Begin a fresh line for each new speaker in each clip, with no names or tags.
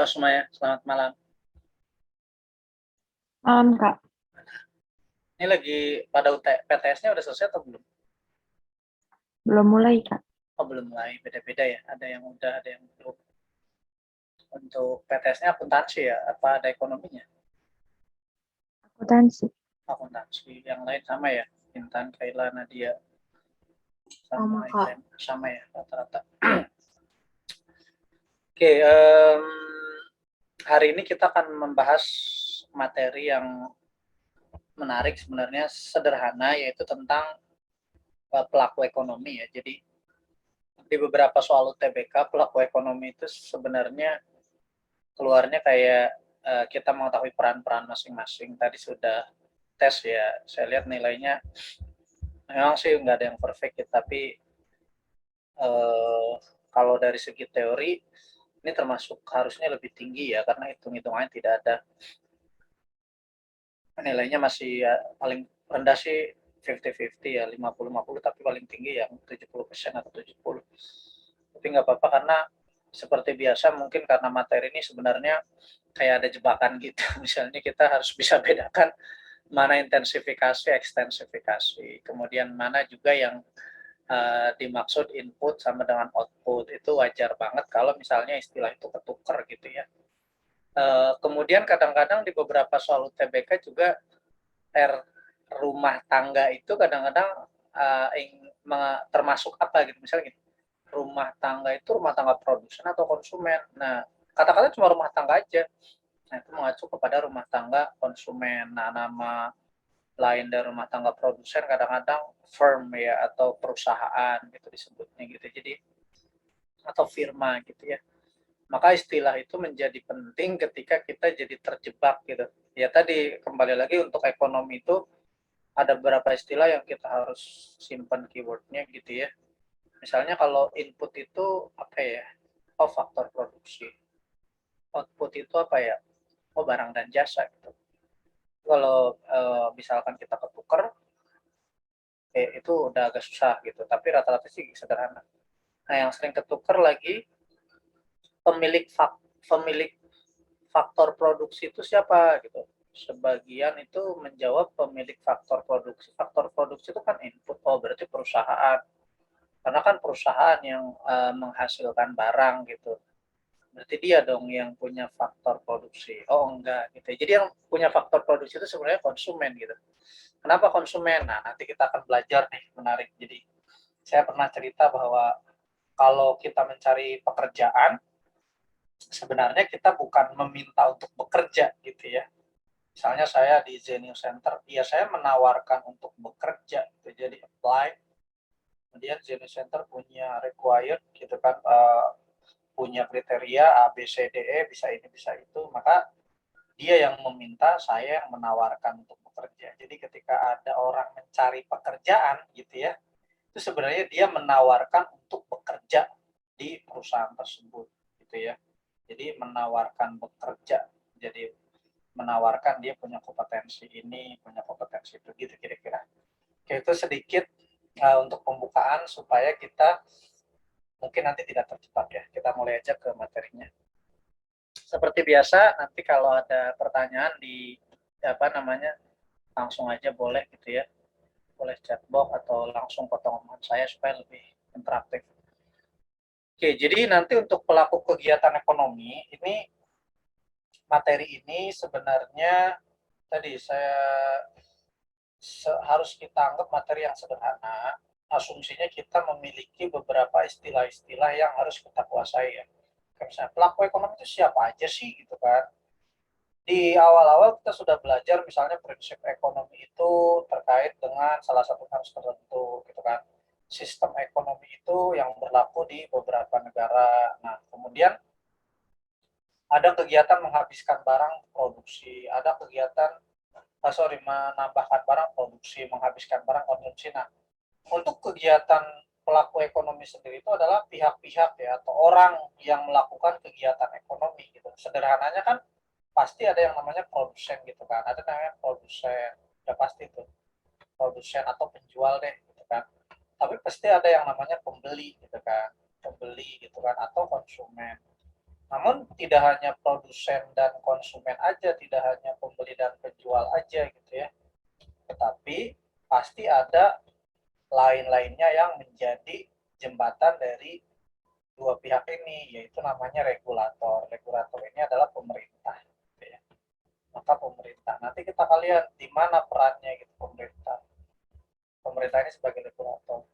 Mas Sumaya, selamat malam.
Malam, Kak.
Ini lagi pada PTS-nya udah selesai atau belum?
Belum mulai, Kak.
Oh, belum mulai, beda-beda ya. Ada yang udah, ada yang belum. Untuk PTS-nya akuntansi ya, apa ada ekonominya?
Akuntansi.
Akuntansi. Yang lain sama ya? Intan, Kaila, Nadia, sama
Sama, Kak.
sama ya rata-rata. Oke, hari ini kita akan membahas materi yang menarik sebenarnya, sederhana, yaitu tentang pelaku ekonomi ya. Jadi di beberapa soal UTBK, pelaku ekonomi itu sebenarnya keluarnya kayak kita mengetahui peran-peran masing-masing. Tadi sudah tes ya, saya lihat nilainya memang sih nggak ada yang perfect ya, tapi kalau dari segi teori ini termasuk harusnya lebih tinggi ya, karena hitung-hitungannya tidak ada, nilainya masih ya, paling rendah sih 50-50 ya, 50-50, tapi paling tinggi yang 70% atau 70. Tapi nggak apa-apa, karena seperti biasa mungkin karena materi ini sebenarnya kayak ada jebakan gitu. Misalnya kita harus bisa bedakan mana intensifikasi, ekstensifikasi, kemudian mana juga yang dimaksud input sama dengan output. Itu wajar banget kalau misalnya istilah itu ketuker gitu ya. Kemudian kadang-kadang di beberapa soal UTBK juga R rumah tangga itu kadang-kadang termasuk apa gitu, misalnya gitu, rumah tangga itu rumah tangga produsen atau konsumen. Nah, kata-kata cuma rumah tangga aja. Nah, itu mengacu kepada rumah tangga konsumen. Nah, nama lain dari rumah tangga produsen kadang-kadang firm ya, atau perusahaan gitu disebutnya gitu. Jadi atau firma gitu ya. Maka istilah itu menjadi penting ketika kita jadi terjebak gitu. Ya tadi kembali lagi untuk ekonomi itu ada beberapa istilah yang kita harus simpan keywordnya gitu ya. Misalnya kalau input itu apa ya? Oh, faktor produksi. Output itu apa ya? Oh, barang dan jasa gitu. Kalau misalkan kita ketuker, itu udah agak susah gitu. Tapi rata-rata sih sederhana. Nah, yang sering ketuker lagi pemilik pemilik faktor produksi itu siapa gitu. Sebagian itu menjawab pemilik faktor produksi. Faktor produksi itu kan input. Oh, berarti perusahaan. Karena kan perusahaan yang menghasilkan barang gitu. Berarti dia dong yang punya faktor produksi. Oh, enggak gitu. Jadi yang punya faktor produksi itu sebenarnya konsumen gitu. Kenapa konsumen? Nah, nanti kita akan belajar nih, menarik. Jadi saya pernah cerita bahwa kalau kita mencari pekerjaan, sebenarnya kita bukan meminta untuk bekerja gitu ya. Misalnya saya di Zenius Center, ya saya menawarkan untuk bekerja gitu. Jadi apply, kemudian Zenius Center punya required gitu kan, punya kriteria A, B, C, D, E, bisa ini, bisa itu, maka dia yang meminta, saya yang menawarkan untuk bekerja. Jadi ketika ada orang mencari pekerjaan gitu ya, itu sebenarnya dia menawarkan untuk bekerja di perusahaan tersebut gitu ya. Jadi menawarkan bekerja, jadi menawarkan dia punya kompetensi ini, punya kompetensi itu gitu kira-kira. Oke, itu sedikit untuk pembukaan supaya kita mungkin nanti tidak terjebak ya. Kita mulai aja ke materinya. Seperti biasa, nanti kalau ada pertanyaan di apa namanya, langsung aja boleh gitu ya. Boleh chatbox atau langsung potong omongan saya supaya lebih interaktif. Oke, jadi nanti untuk pelaku kegiatan ekonomi ini, materi ini sebenarnya tadi saya harus kita anggap materi yang sederhana. Asumsinya kita memiliki beberapa istilah-istilah yang harus kita kuasai ya. Kayak misalnya pelaku ekonomi itu siapa aja sih gitu kan. Di awal-awal kita sudah belajar misalnya prinsip ekonomi itu terkait dengan salah satu harus tertentu gitu kan. Sistem ekonomi itu yang berlaku di beberapa negara. Nah, kemudian ada kegiatan menghabiskan barang produksi, ada kegiatan menambahkan barang produksi, menghabiskan barang konsumsi. Nah, untuk kegiatan pelaku ekonomi sendiri itu adalah pihak-pihak ya, atau orang yang melakukan kegiatan ekonomi gitu. Sederhananya kan pasti ada yang namanya produsen gitu kan, ada namanya produsen, ya pasti itu produsen atau penjual deh gitu kan. Tapi pasti ada yang namanya pembeli gitu kan, pembeli gitu kan, atau konsumen. Namun tidak hanya produsen dan konsumen aja, tidak hanya pembeli dan penjual aja gitu ya, tetapi pasti ada lain-lainnya yang menjadi jembatan dari dua pihak ini, yaitu namanya regulator. Regulator ini adalah pemerintah gitu ya. Maka pemerintah, nanti kita akan lihat di mana perannya gitu pemerintah ini sebagai regulator.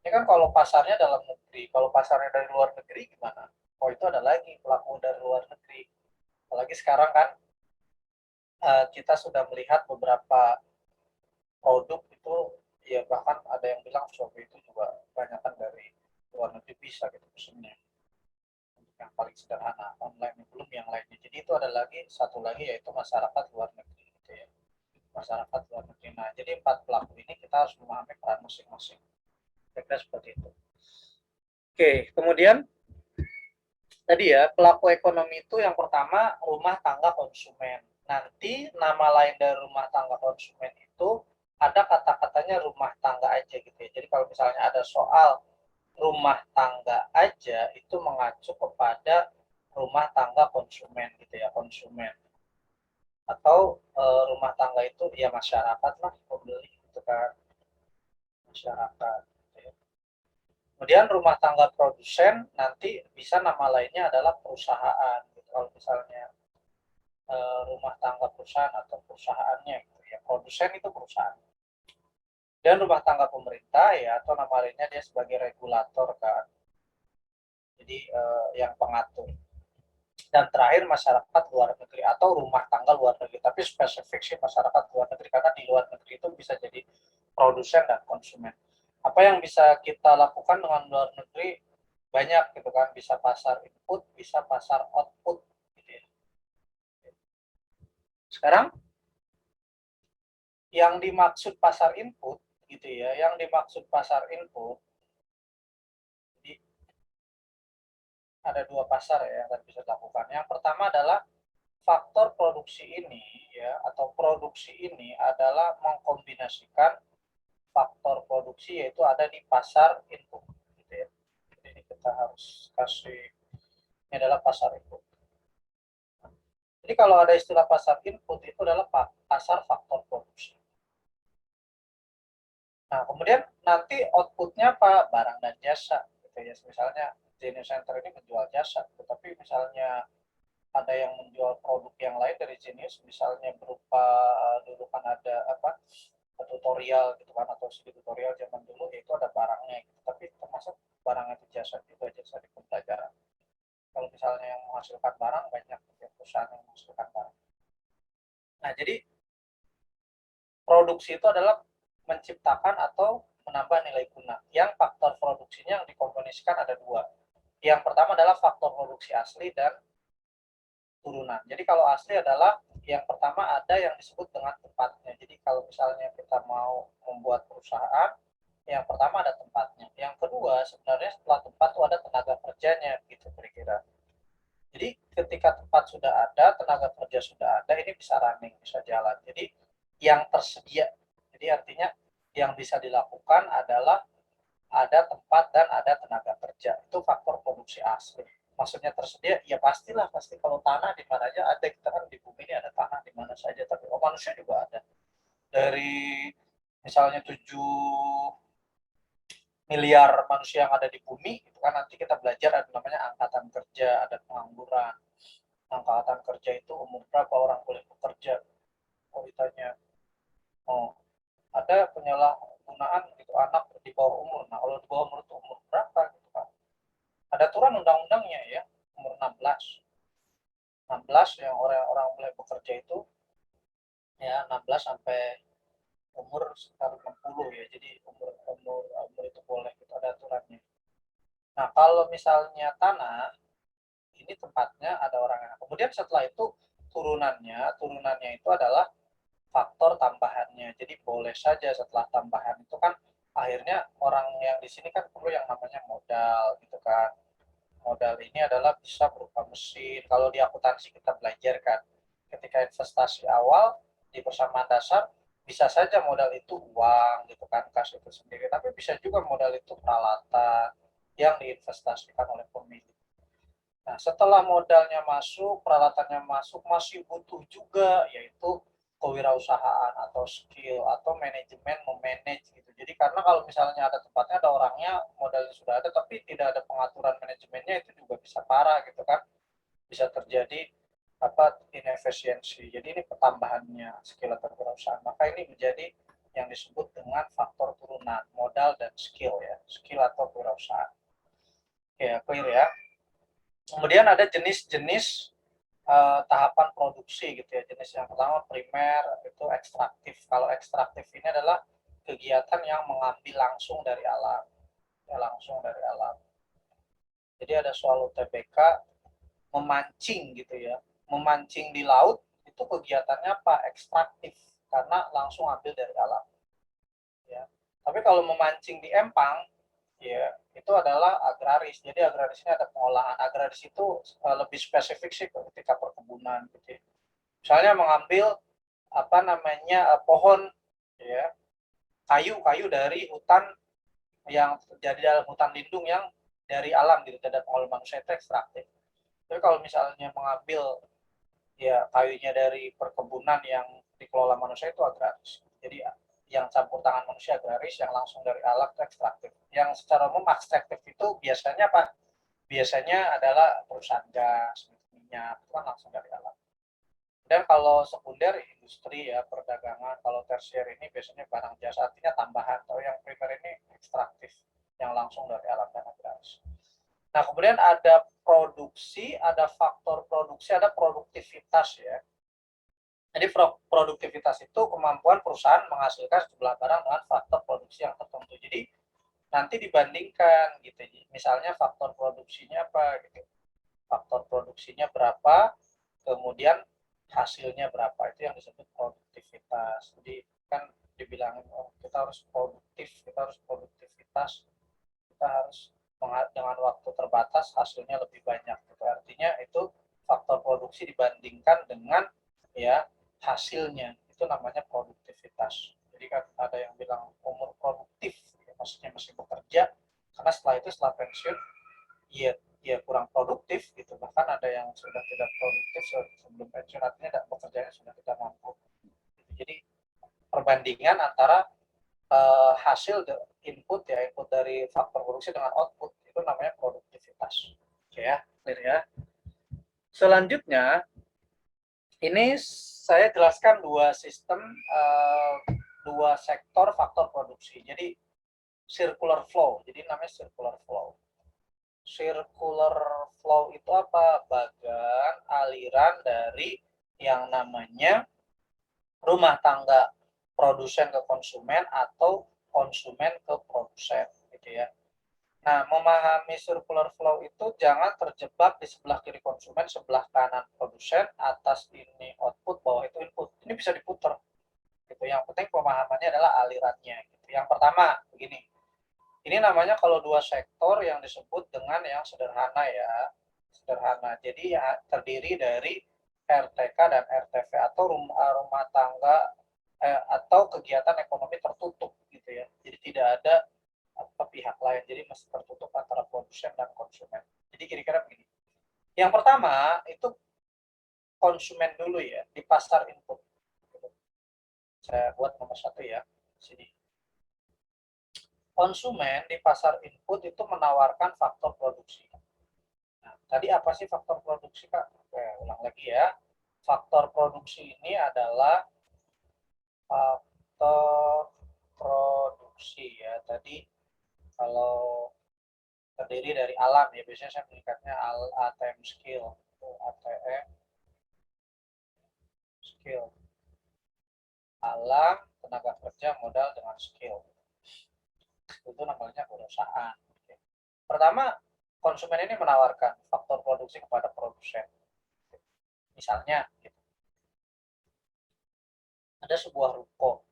Ini kan kalau pasarnya dalam negeri, kalau pasarnya dari luar negeri gimana? Oh, itu ada lagi pelaku dari luar negeri. Apalagi sekarang kan kita sudah melihat beberapa produk itu, ya bahkan ada yang bilang Shopee itu juga kebanyakan dari luar negeri bisa gitu pesennya. Untuk yang paling sederhana online, belum yang lainnya. Jadi itu ada lagi satu lagi, yaitu masyarakat luar negeri gitu ya. Masyarakat luar negeri. Nah, jadi 4 pelaku ini kita harus memahami peran masing-masing. Kira-kira seperti itu. Oke, kemudian tadi ya, pelaku ekonomi itu yang pertama rumah tangga konsumen. Nanti nama lain dari rumah tangga konsumen itu ada kata-katanya rumah tangga aja gitu ya. Jadi kalau misalnya ada soal rumah tangga aja, itu mengacu kepada rumah tangga konsumen gitu ya, konsumen. Atau rumah tangga itu ya masyarakat lah, pembeli gitu kan, masyarakat gitu ya. Kemudian rumah tangga produsen nanti bisa nama lainnya adalah perusahaan gitu. Kalau misalnya rumah tangga perusahaan atau perusahaannya gitu ya. Produsen itu perusahaan. Dan rumah tangga pemerintah ya, atau nama lainnya dia sebagai regulator kan. Jadi yang pengatur. Dan terakhir masyarakat luar negeri atau rumah tangga luar negeri. Tapi spesifik sih masyarakat luar negeri, karena di luar negeri itu bisa jadi produsen dan konsumen. Apa yang bisa kita lakukan dengan luar negeri banyak gitu kan, bisa pasar input, bisa pasar output gitu ya. Sekarang yang dimaksud pasar input gitu ya, yang dimaksud pasar input, jadi ada dua pasar ya yang bisa dilakukan. Yang pertama adalah faktor produksi ini ya, atau produksi ini adalah mengkombinasikan faktor produksi, yaitu ada di pasar input gitu ya. Jadi kita harus kasih, ini adalah pasar input. Jadi kalau ada istilah pasar input itu adalah pasar faktor produksi. Nah, kemudian nanti outputnya apa? Barang dan jasa gitu ya. Misalnya Genius Center ini menjual jasa, tetapi misalnya ada yang menjual produk yang lain dari Genius, misalnya berupa dulu kan ada apa, tutorial gitu kan, atau studi tutorial zaman dulu, itu ada barangnya gitu. Tapi termasuk barang itu jasa juga, jasa di pembelajaran. Kalau misalnya yang menghasilkan barang banyak ya, perusahaan yang menghasilkan barang. Nah, jadi produksi itu adalah menciptakan atau menambah nilai guna. Yang faktor produksinya yang dikomponisikan ada dua. Yang pertama adalah faktor produksi asli dan turunan. Jadi kalau asli adalah yang pertama ada yang disebut dengan tempatnya. Jadi kalau misalnya kita mau membuat perusahaan, yang pertama ada tempatnya. Yang kedua sebenarnya setelah tempat itu ada tenaga kerjanya gitu kira-kira. Jadi ketika tempat sudah ada, tenaga kerja sudah ada, ini bisa running, bisa jalan. Jadi yang tersedia. Jadi artinya yang bisa dilakukan adalah ada tempat dan ada tenaga kerja. Itu faktor produksi asli. Maksudnya tersedia, ya pastilah, pasti kalau tanah di mana aja ada, kita kan di bumi ini ada tanah di mana saja, tapi manusia juga ada. Dari misalnya 7 miliar manusia yang ada di bumi, itu kan nanti kita belajar ada namanya angkatan kerja, ada pengangguran. Angkatan kerja itu umur berapa orang boleh bekerja? Kalau ditanya, oh ada penyalahgunaan gitu anak di bawah umur. Nah, kalau di bawah umur itu umur berapa gitu kan? Ada aturan undang-undangnya ya, umur 16. 16 yang orang-orang boleh bekerja itu ya, 16 sampai umur sekitar 60 ya. Jadi umur itu boleh, itu ada aturannya. Nah, kalau misalnya tanah, ini tempatnya ada orang yang. Kemudian setelah itu turunannya itu adalah faktor tambahannya. Jadi boleh saja setelah tambahan itu kan akhirnya orang yang di sini kan perlu yang namanya modal gitu kan. Modal ini adalah bisa berupa mesin. Kalau di akuntansi kita belajar kan, ketika investasi awal di persamaan dasar bisa saja modal itu uang gitu kan, kas itu sendiri, tapi bisa juga modal itu peralatan yang diinvestasikan oleh pemilik. Nah, setelah modalnya masuk, peralatannya masuk, masih butuh juga yaitu kewirausahaan atau skill atau manajemen memanage gitu. Jadi karena kalau misalnya ada tempatnya, ada orangnya, modalnya sudah ada, tapi tidak ada pengaturan manajemennya, itu juga bisa parah gitu kan. Bisa terjadi inefisiensi. Jadi ini pertambahannya skill atau kewirausahaan. Maka ini menjadi yang disebut dengan faktor turunan modal dan skill ya, skill atau kewirausahaan. Oke, clear ya. Kemudian ada jenis-jenis tahapan produksi gitu ya. Jenis yang pertama primer itu ekstraktif. Kalau ekstraktif ini adalah kegiatan yang mengambil langsung dari alam, ya, langsung dari alam. Jadi ada soal UTBK memancing gitu ya, memancing di laut itu kegiatannya apa? Ekstraktif karena langsung ambil dari alam. Ya. Tapi kalau memancing di empang ya itu adalah agraris. Jadi agraris ini ada pengolahan. Agraris itu lebih spesifik sih ketika perkebunan gitu. Misalnya mengambil pohon ya, kayu dari hutan yang terjadi dalam hutan lindung yang dari alam gitu, tidak oleh manusia, itu ekstraktif. Tapi kalau misalnya mengambil ya kayunya dari perkebunan yang dikelola manusia itu agraris. Jadi yang campur tangan manusia agraris, yang langsung dari alam itu ekstraktif. Yang secara umum ekstraktif itu biasanya apa? Biasanya adalah perusahaan gas, minyak, itu kan langsung dari alam. Dan kalau sekunder industri ya, perdagangan. Kalau tersier ini biasanya barang jasa, artinya tambahan. Kalau yang primer ini ekstraktif, yang langsung dari alam dan agraris. Nah, kemudian ada produksi, ada faktor produksi, ada produktivitas ya. Jadi produktivitas itu kemampuan perusahaan menghasilkan jumlah barang dengan faktor produksi yang tertentu. Jadi nanti dibandingkan gitu. Misalnya faktor produksinya apa gitu. Faktor produksinya berapa, kemudian hasilnya berapa, itu yang disebut produktivitas. Jadi kan dibilang kita harus produktif, kita harus produktivitas, kita harus dengan waktu terbatas hasilnya lebih banyak gitu. Artinya itu faktor produksi dibandingkan dengan ya hasilnya, itu namanya produktivitas. Jadi kan ada yang bilang umur produktif ya, maksudnya masih bekerja, karena setelah pensiun ya kurang produktif gitu. Bahkan ada yang sudah tidak produktif sebelum pensiun, artinya bekerjanya sudah tidak mampu. Jadi perbandingan antara hasil input dari faktor produksi dengan output itu namanya produktivitas. Oke ya, clear ya. Selanjutnya ini saya jelaskan dua sistem, dua sektor faktor produksi. Jadi circular flow. Jadi namanya circular flow. Circular flow itu apa? Bagan aliran dari yang namanya rumah tangga produsen ke konsumen atau konsumen ke produsen gitu ya. Nah, memahami circular flow itu jangan terjebak di sebelah kiri konsumen, sebelah kanan produsen, atas ini output, bawah itu input. Ini bisa diputar. Gitu. Yang penting pemahamannya adalah alirannya. Gitu. Yang pertama, begini. Ini namanya kalau dua sektor yang disebut dengan yang sederhana ya. Sederhana. Jadi ya, terdiri dari RTK dan RTV atau rumah tangga atau kegiatan ekonomi tertutup gitu ya. Jadi tidak ada pihak lain. Jadi masih tertutup antara produsen dan konsumen. Jadi kira-kira begini. Yang pertama itu konsumen dulu ya di pasar input. Saya buat nomor satu ya. Sini. Konsumen di pasar input itu menawarkan faktor produksi. Nah, tadi apa sih faktor produksi, Kak? Oke, ulang lagi ya. Faktor produksi ini adalah faktor produksi ya. Tadi kalau terdiri dari alam ya, biasanya saya meningkatnya ATM skill. ATM skill. Alam, tenaga kerja, modal dengan skill. Itu namanya perusahaan. Pertama, konsumen ini menawarkan faktor produksi kepada produsen. Misalnya, ada sebuah ruko.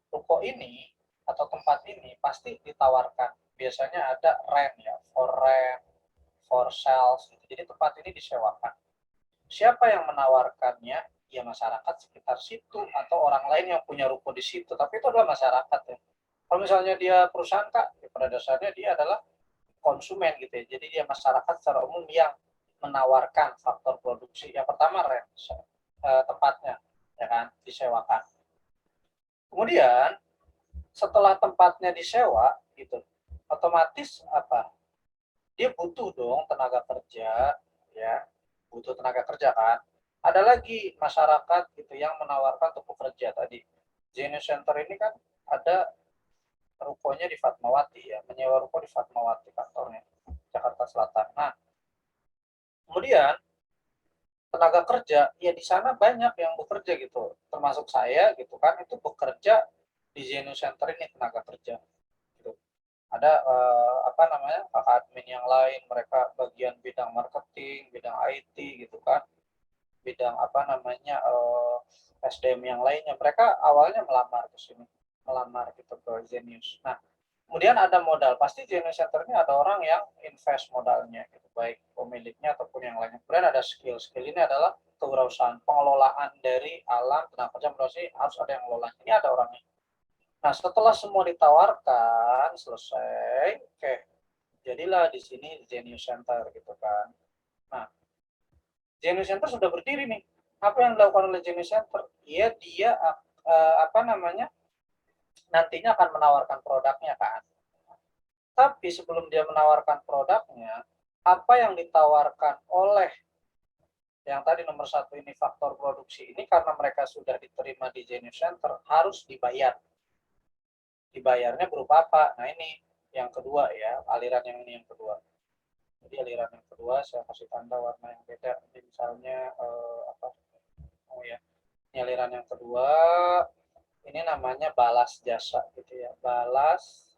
Ruko ini atau tempat ini pasti ditawarkan. Biasanya ada rent ya, for sales. Jadi tempat ini disewakan. Siapa yang menawarkannya? Ya masyarakat sekitar situ atau orang lain yang punya ruko di situ. Tapi itu adalah masyarakat ya. Kalau misalnya dia perusahaan, Kak, ya pada dasarnya dia adalah konsumen gitu ya. Jadi dia masyarakat secara umum yang menawarkan faktor produksi. Yang pertama rent, tempatnya, ya kan, disewakan. Kemudian setelah tempatnya disewa, gitu, otomatis apa? Dia butuh dong tenaga kerja, ya, butuh tenaga kerja kan. Ada lagi masyarakat gitu yang menawarkan untuk bekerja tadi. Genius Center ini kan ada rukonya di Fatmawati ya, menyewa ruko di Fatmawati kantornya, Jakarta Selatan. Nah, kemudian tenaga kerja ya di sana banyak yang bekerja gitu, termasuk saya gitu kan, itu bekerja di Genius Center ini tenaga kerja gitu. Ada apa namanya, kakak admin yang lain, mereka bagian bidang marketing, bidang IT gitu kan, bidang apa namanya SDM yang lainnya. Mereka awalnya melamar ke sini, melamar gitu ke Genius. Nah, kemudian ada modal, pasti Genius Center ini ada orang yang invest modalnya gitu, baik pemiliknya ataupun yang lainnya. Kemudian ada skill ini adalah kewirausahaan, pengelolaan dari alam tenaga kerja, berarti harus ada yang ngelola. Ini ada orangnya. Nah, setelah semua ditawarkan selesai, oke, jadilah di sini Genius Center gitu kan. Nah, Genius Center sudah berdiri nih. Apa yang dilakukan oleh Genius Center? Ya, dia apa namanya, nantinya akan menawarkan produknya kan. Tapi sebelum dia menawarkan produknya, apa yang ditawarkan oleh yang tadi nomor satu ini faktor produksi ini, karena mereka sudah diterima di Genius Center, harus dibayar. Dibayarnya berupa apa? Nah, ini yang kedua ya, aliran yang ini yang kedua. Jadi aliran yang kedua saya kasih tanda warna yang beda. Jadi misalnya apa? Oh ya, ini aliran yang kedua. Ini namanya balas jasa gitu ya. Balas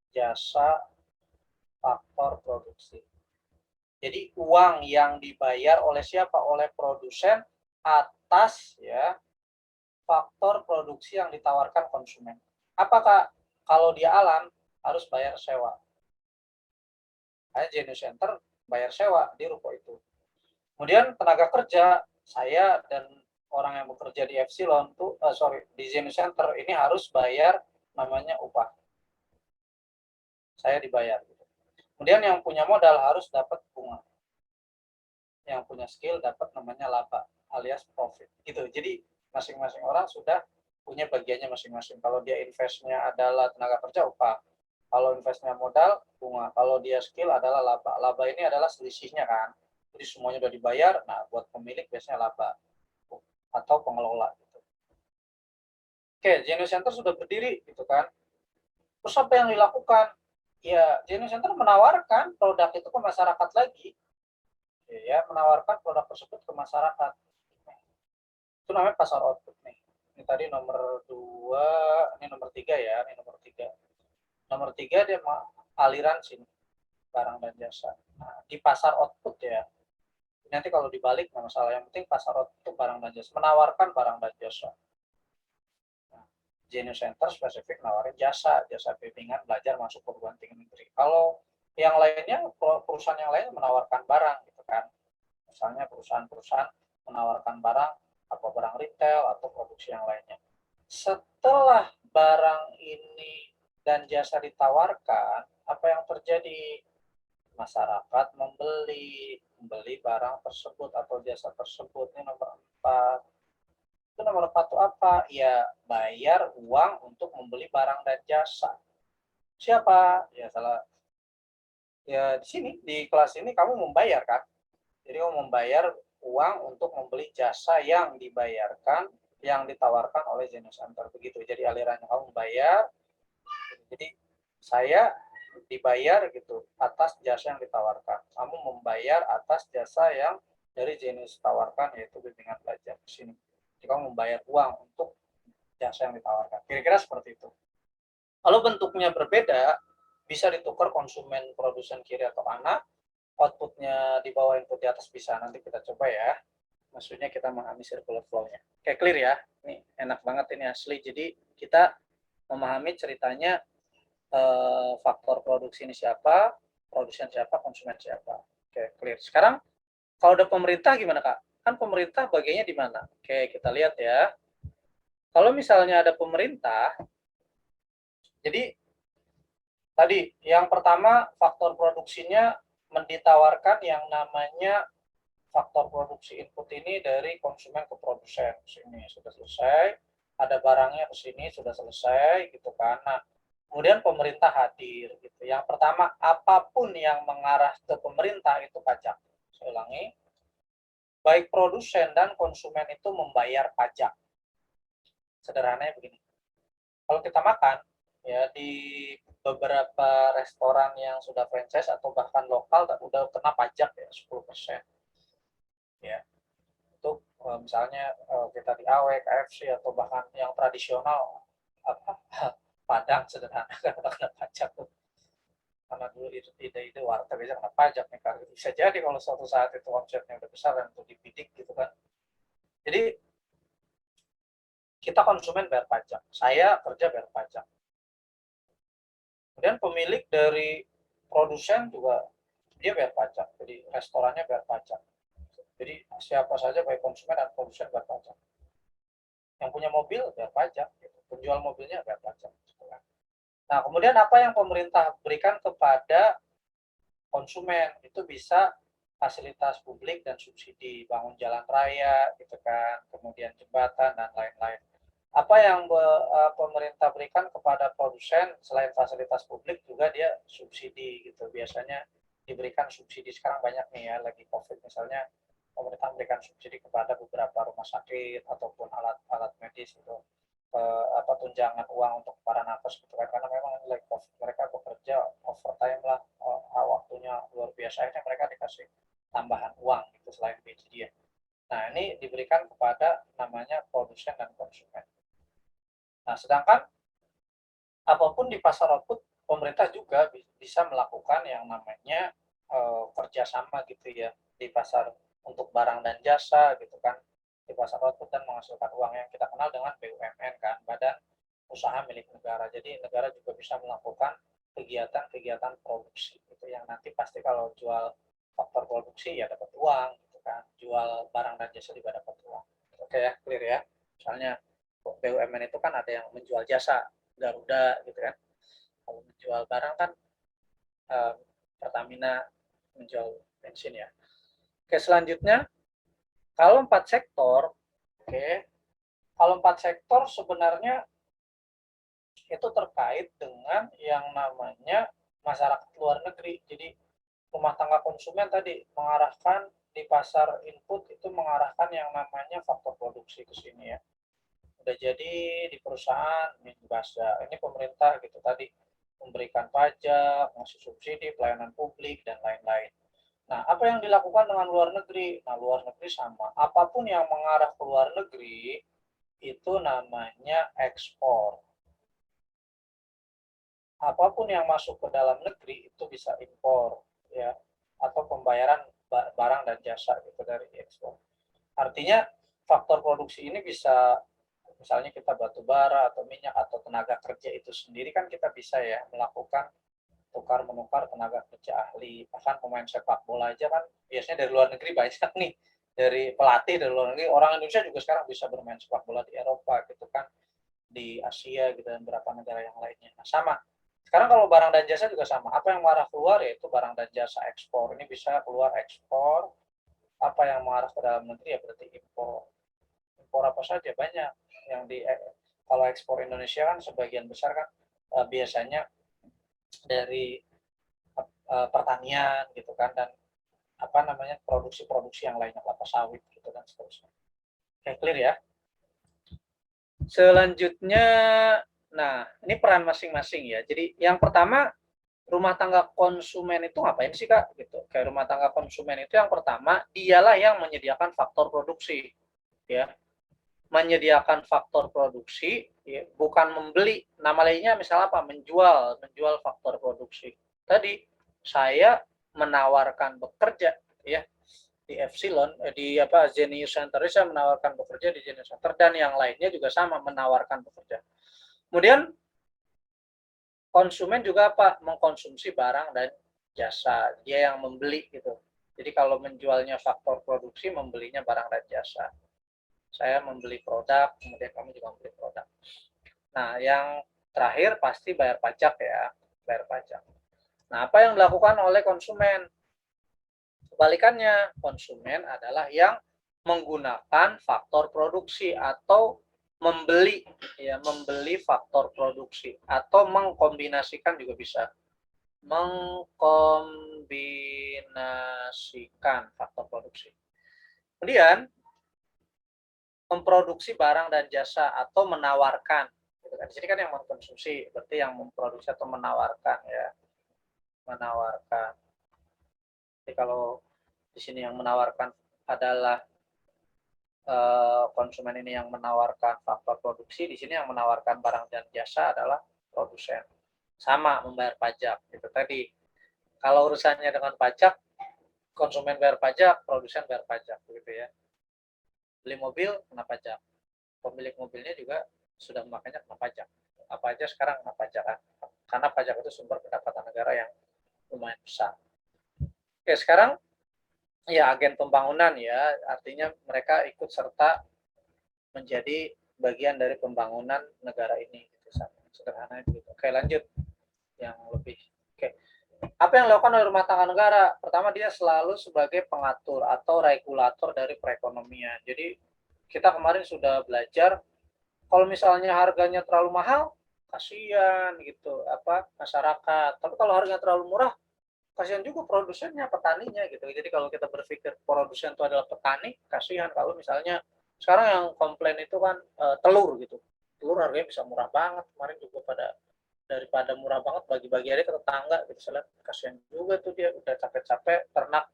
jasa faktor produksi. Jadi uang yang dibayar oleh siapa? Oleh produsen atas ya faktor produksi yang ditawarkan konsumen. Apakah kalau dia alam harus bayar sewa? Genius Center bayar sewa di ruko itu. Kemudian tenaga kerja, saya dan orang yang bekerja di Epsilon tuh, di Genius Center ini harus bayar namanya upah. Saya dibayar. Kemudian yang punya modal harus dapat bunga. Yang punya skill dapat namanya laba alias profit. Gitu. Jadi masing-masing orang sudah punya bagiannya masing-masing. Kalau dia investnya adalah tenaga kerja, upah. Kalau investnya modal, bunga. Kalau dia skill adalah laba. Laba ini adalah selisihnya kan. Jadi semuanya sudah dibayar, nah buat pemilik biasanya laba atau pengelola. Gitu. Oke, Genius Center sudah berdiri gitu kan. Terus apa yang dilakukan? Ya, Genius Center menawarkan produk itu ke masyarakat lagi. Ya, menawarkan produk tersebut ke masyarakat. Itu namanya pasar output nih. Ini tadi nomor 2, ini nomor 3 ya, ini nomor 3. Nomor 3 dia aliran sini, barang dan jasa. Nah, di pasar output ya, nanti kalau dibalik nggak masalah, yang penting pasar output barang dan jasa, menawarkan barang dan jasa. Nah, Genius Center spesifik nawarin jasa bimbingan belajar masuk perguruan tinggi negeri. Kalau yang lainnya, perusahaan yang lainnya menawarkan barang gitu kan. Misalnya perusahaan-perusahaan menawarkan barang, apa barang retail atau produksi yang lainnya. Setelah barang ini dan jasa ditawarkan, apa yang terjadi? Masyarakat membeli barang tersebut atau jasa tersebut. Ini nomor 4. Itu nomor 4 itu apa? Ya, bayar uang untuk membeli barang dan jasa. Siapa? Ya, salah. Ya, di sini, di kelas ini kamu membayar kan? Jadi kamu membayar uang untuk membeli jasa yang dibayarkan, yang ditawarkan oleh Genius Center. Begitu. Jadi alirannya kamu membayar. Jadi saya dibayar gitu atas jasa yang ditawarkan. Kamu membayar atas jasa yang dari Genius tawarkan, yaitu bimbingan belajar di sini. Jadi kamu membayar uang untuk jasa yang ditawarkan. Kira-kira seperti itu. Kalau bentuknya berbeda, bisa ditukar konsumen produsen kiri atau kanan, outputnya di bawah input di atas bisa. Nanti kita coba ya. Maksudnya kita memahami circular flow-nya. Oke, clear ya? Ini enak banget ini asli. Jadi kita memahami ceritanya faktor produksi ini siapa, produsen siapa, konsumen siapa. Oke, clear. Sekarang kalau udah pemerintah gimana, Kak? Kan pemerintah bagiannya di mana? Oke, kita lihat ya. Kalau misalnya ada pemerintah, jadi tadi yang pertama faktor produksinya ditawarkan yang namanya faktor produksi input ini dari konsumen ke produsen. Sini sudah selesai, ada barangnya ke sini sudah selesai gitu kan. Nah, kemudian pemerintah hadir gitu. Yang pertama, apapun yang mengarah ke pemerintah itu pajak. Saya ulangi, baik produsen dan konsumen itu membayar pajak. Sederhananya begini. Kalau kita makan ya di beberapa restoran yang sudah franchise atau bahkan lokal udah kena pajak ya 10%. Ya. Itu misalnya kita di AW, KFC atau bahkan yang tradisional apa Padang sederhana kan udah kena pajak tuh. Karena dulu itu ide warteg aja kena pajak nih, karena bisa jadi kalau suatu saat itu omsetnya udah besar dan itu dibidik gitu kan. Jadi kita konsumen bayar pajak, saya kerja bayar pajak. Kemudian pemilik dari produsen juga dia bayar pajak, jadi restorannya bayar pajak. Jadi siapa saja baik konsumen dan produsen bayar pajak. Yang punya mobil bayar pajak, gitu. Penjual mobilnya bayar pajak. Gitu kan. Nah, kemudian apa yang pemerintah berikan kepada konsumen itu bisa fasilitas publik dan subsidi, bangun jalan raya, gitu kan, kemudian jembatan dan lain-lain. Apa yang pemerintah berikan kepada produsen selain fasilitas publik juga dia subsidi gitu. Biasanya diberikan subsidi, sekarang banyak nih ya lagi COVID misalnya, pemerintah memberikan subsidi kepada beberapa rumah sakit ataupun alat-alat medis itu, tunjangan uang untuk para nakes gitu kan, karena memang ini lagi COVID, mereka bekerja overtime lah, waktunya luar biasa, akhirnya mereka dikasih tambahan uang gitu selain gaji dia. Nah, ini diberikan kepada namanya produsen dan konsumen. Nah, sedangkan apapun di pasar output, pemerintah juga bisa melakukan yang namanya kerjasama gitu ya di pasar untuk barang dan jasa gitu kan, di pasar output dan menghasilkan uang yang kita kenal dengan BUMN kan, Badan Usaha Milik Negara. Jadi negara juga bisa melakukan kegiatan-kegiatan produksi gitu yang nanti pasti kalau jual faktor produksi ya dapat uang gitu kan, jual barang dan jasa juga dapat uang. Oke ya, clear ya. Misalnya BUMN itu kan ada yang menjual jasa, Garuda gitu kan. Kalau menjual barang kan Pertamina menjual bensin ya. Oke, selanjutnya kalau 4 sektor, kalau 4 sektor sebenarnya itu terkait dengan yang namanya masyarakat luar negeri. Jadi rumah tangga konsumen tadi mengarahkan di pasar input itu mengarahkan yang namanya faktor produksi ke sini ya. Udah jadi di perusahaan ini dibahas, ini pemerintah gitu tadi memberikan pajak, ngasih subsidi, pelayanan publik dan lain-lain. Nah, apa yang dilakukan dengan luar negeri? Nah, luar negeri sama. Apapun yang mengarah ke luar negeri itu namanya ekspor. Apapun yang masuk ke dalam negeri itu bisa impor ya, atau pembayaran barang dan jasa gitu dari ekspor. Artinya faktor produksi ini bisa, misalnya kita batu bara atau minyak atau tenaga kerja itu sendiri kan kita bisa ya melakukan tukar menukar tenaga kerja ahli. Bahkan pemain sepak bola aja kan biasanya dari luar negeri banyak nih, dari pelatih dari luar negeri. Orang Indonesia juga sekarang bisa bermain sepak bola di Eropa gitu kan, di Asia gitu dan beberapa negara yang lainnya. Nah, sama. Sekarang kalau barang dan jasa juga sama. Apa yang mengarah keluar yaitu barang dan jasa ekspor. Ini bisa keluar ekspor. Apa yang mengarah ke dalam negeri ya berarti impor. Impor apa saja banyak. Yang di kalau ekspor Indonesia kan sebagian besar kan biasanya dari pertanian gitu kan, dan apa namanya produksi-produksi yang lainnya, kelapa sawit gitu dan seterusnya. Oke, clear ya. Selanjutnya, nah ini peran masing-masing ya. Jadi yang pertama, rumah tangga konsumen itu ngapain sih Kak? Gitu. Kayak rumah tangga konsumen itu yang pertama, dialah yang menyediakan faktor produksi, ya. Menyediakan faktor produksi, ya, bukan membeli. Nama lainnya misalnya apa? Menjual faktor produksi. Tadi saya menawarkan bekerja, ya, di Epsilon, di Zenius Center, saya menawarkan bekerja di Zenius Center, dan yang lainnya juga sama menawarkan bekerja. Kemudian konsumen juga apa? Mengkonsumsi barang dan jasa, dia yang membeli gitu. Jadi kalau menjualnya faktor produksi, membelinya barang dan jasa. Saya membeli produk, kemudian kamu juga membeli produk. Nah, yang terakhir pasti bayar pajak ya, bayar pajak. Nah, apa yang dilakukan oleh konsumen? Kebalikannya, konsumen adalah yang menggunakan faktor produksi atau membeli faktor produksi atau mengkombinasikan juga bisa. Mengkombinasikan faktor produksi. Kemudian memproduksi barang dan jasa atau menawarkan. Di sini kan yang mengkonsumsi, berarti yang memproduksi atau menawarkan ya. Menawarkan. Jadi kalau di sini yang menawarkan adalah konsumen ini yang menawarkan faktor produksi, di sini yang menawarkan barang dan jasa adalah produsen. Sama membayar pajak. Itu tadi. Kalau urusannya dengan pajak, konsumen bayar pajak, produsen bayar pajak, begitu ya. Beli mobil kena pajak. Pemilik mobilnya juga sudah memakainya kena pajak. Apa aja sekarang kena pajak kan? Karena pajak itu sumber pendapatan negara yang lumayan besar. Oke, sekarang ya agen pembangunan ya, artinya mereka ikut serta menjadi bagian dari pembangunan negara ini. Gitu, sederhana itu. Oke, lanjut yang lebih. Oke. Apa yang dilakukan oleh rumah tangga negara? Pertama, dia selalu sebagai pengatur atau regulator dari perekonomian. Jadi kita kemarin sudah belajar kalau misalnya harganya terlalu mahal, kasihan gitu masyarakat. Tapi kalau harganya terlalu murah, kasihan juga produsennya, petaninya gitu. Jadi kalau kita berpikir produsen itu adalah petani, kasihan kalau misalnya sekarang yang komplain itu kan telur gitu. Telur harganya bisa murah banget. Kemarin juga daripada murah banget bagi-bagi aja ke tetangga gitu. Saya kasihan juga tuh dia udah capek-capek ternak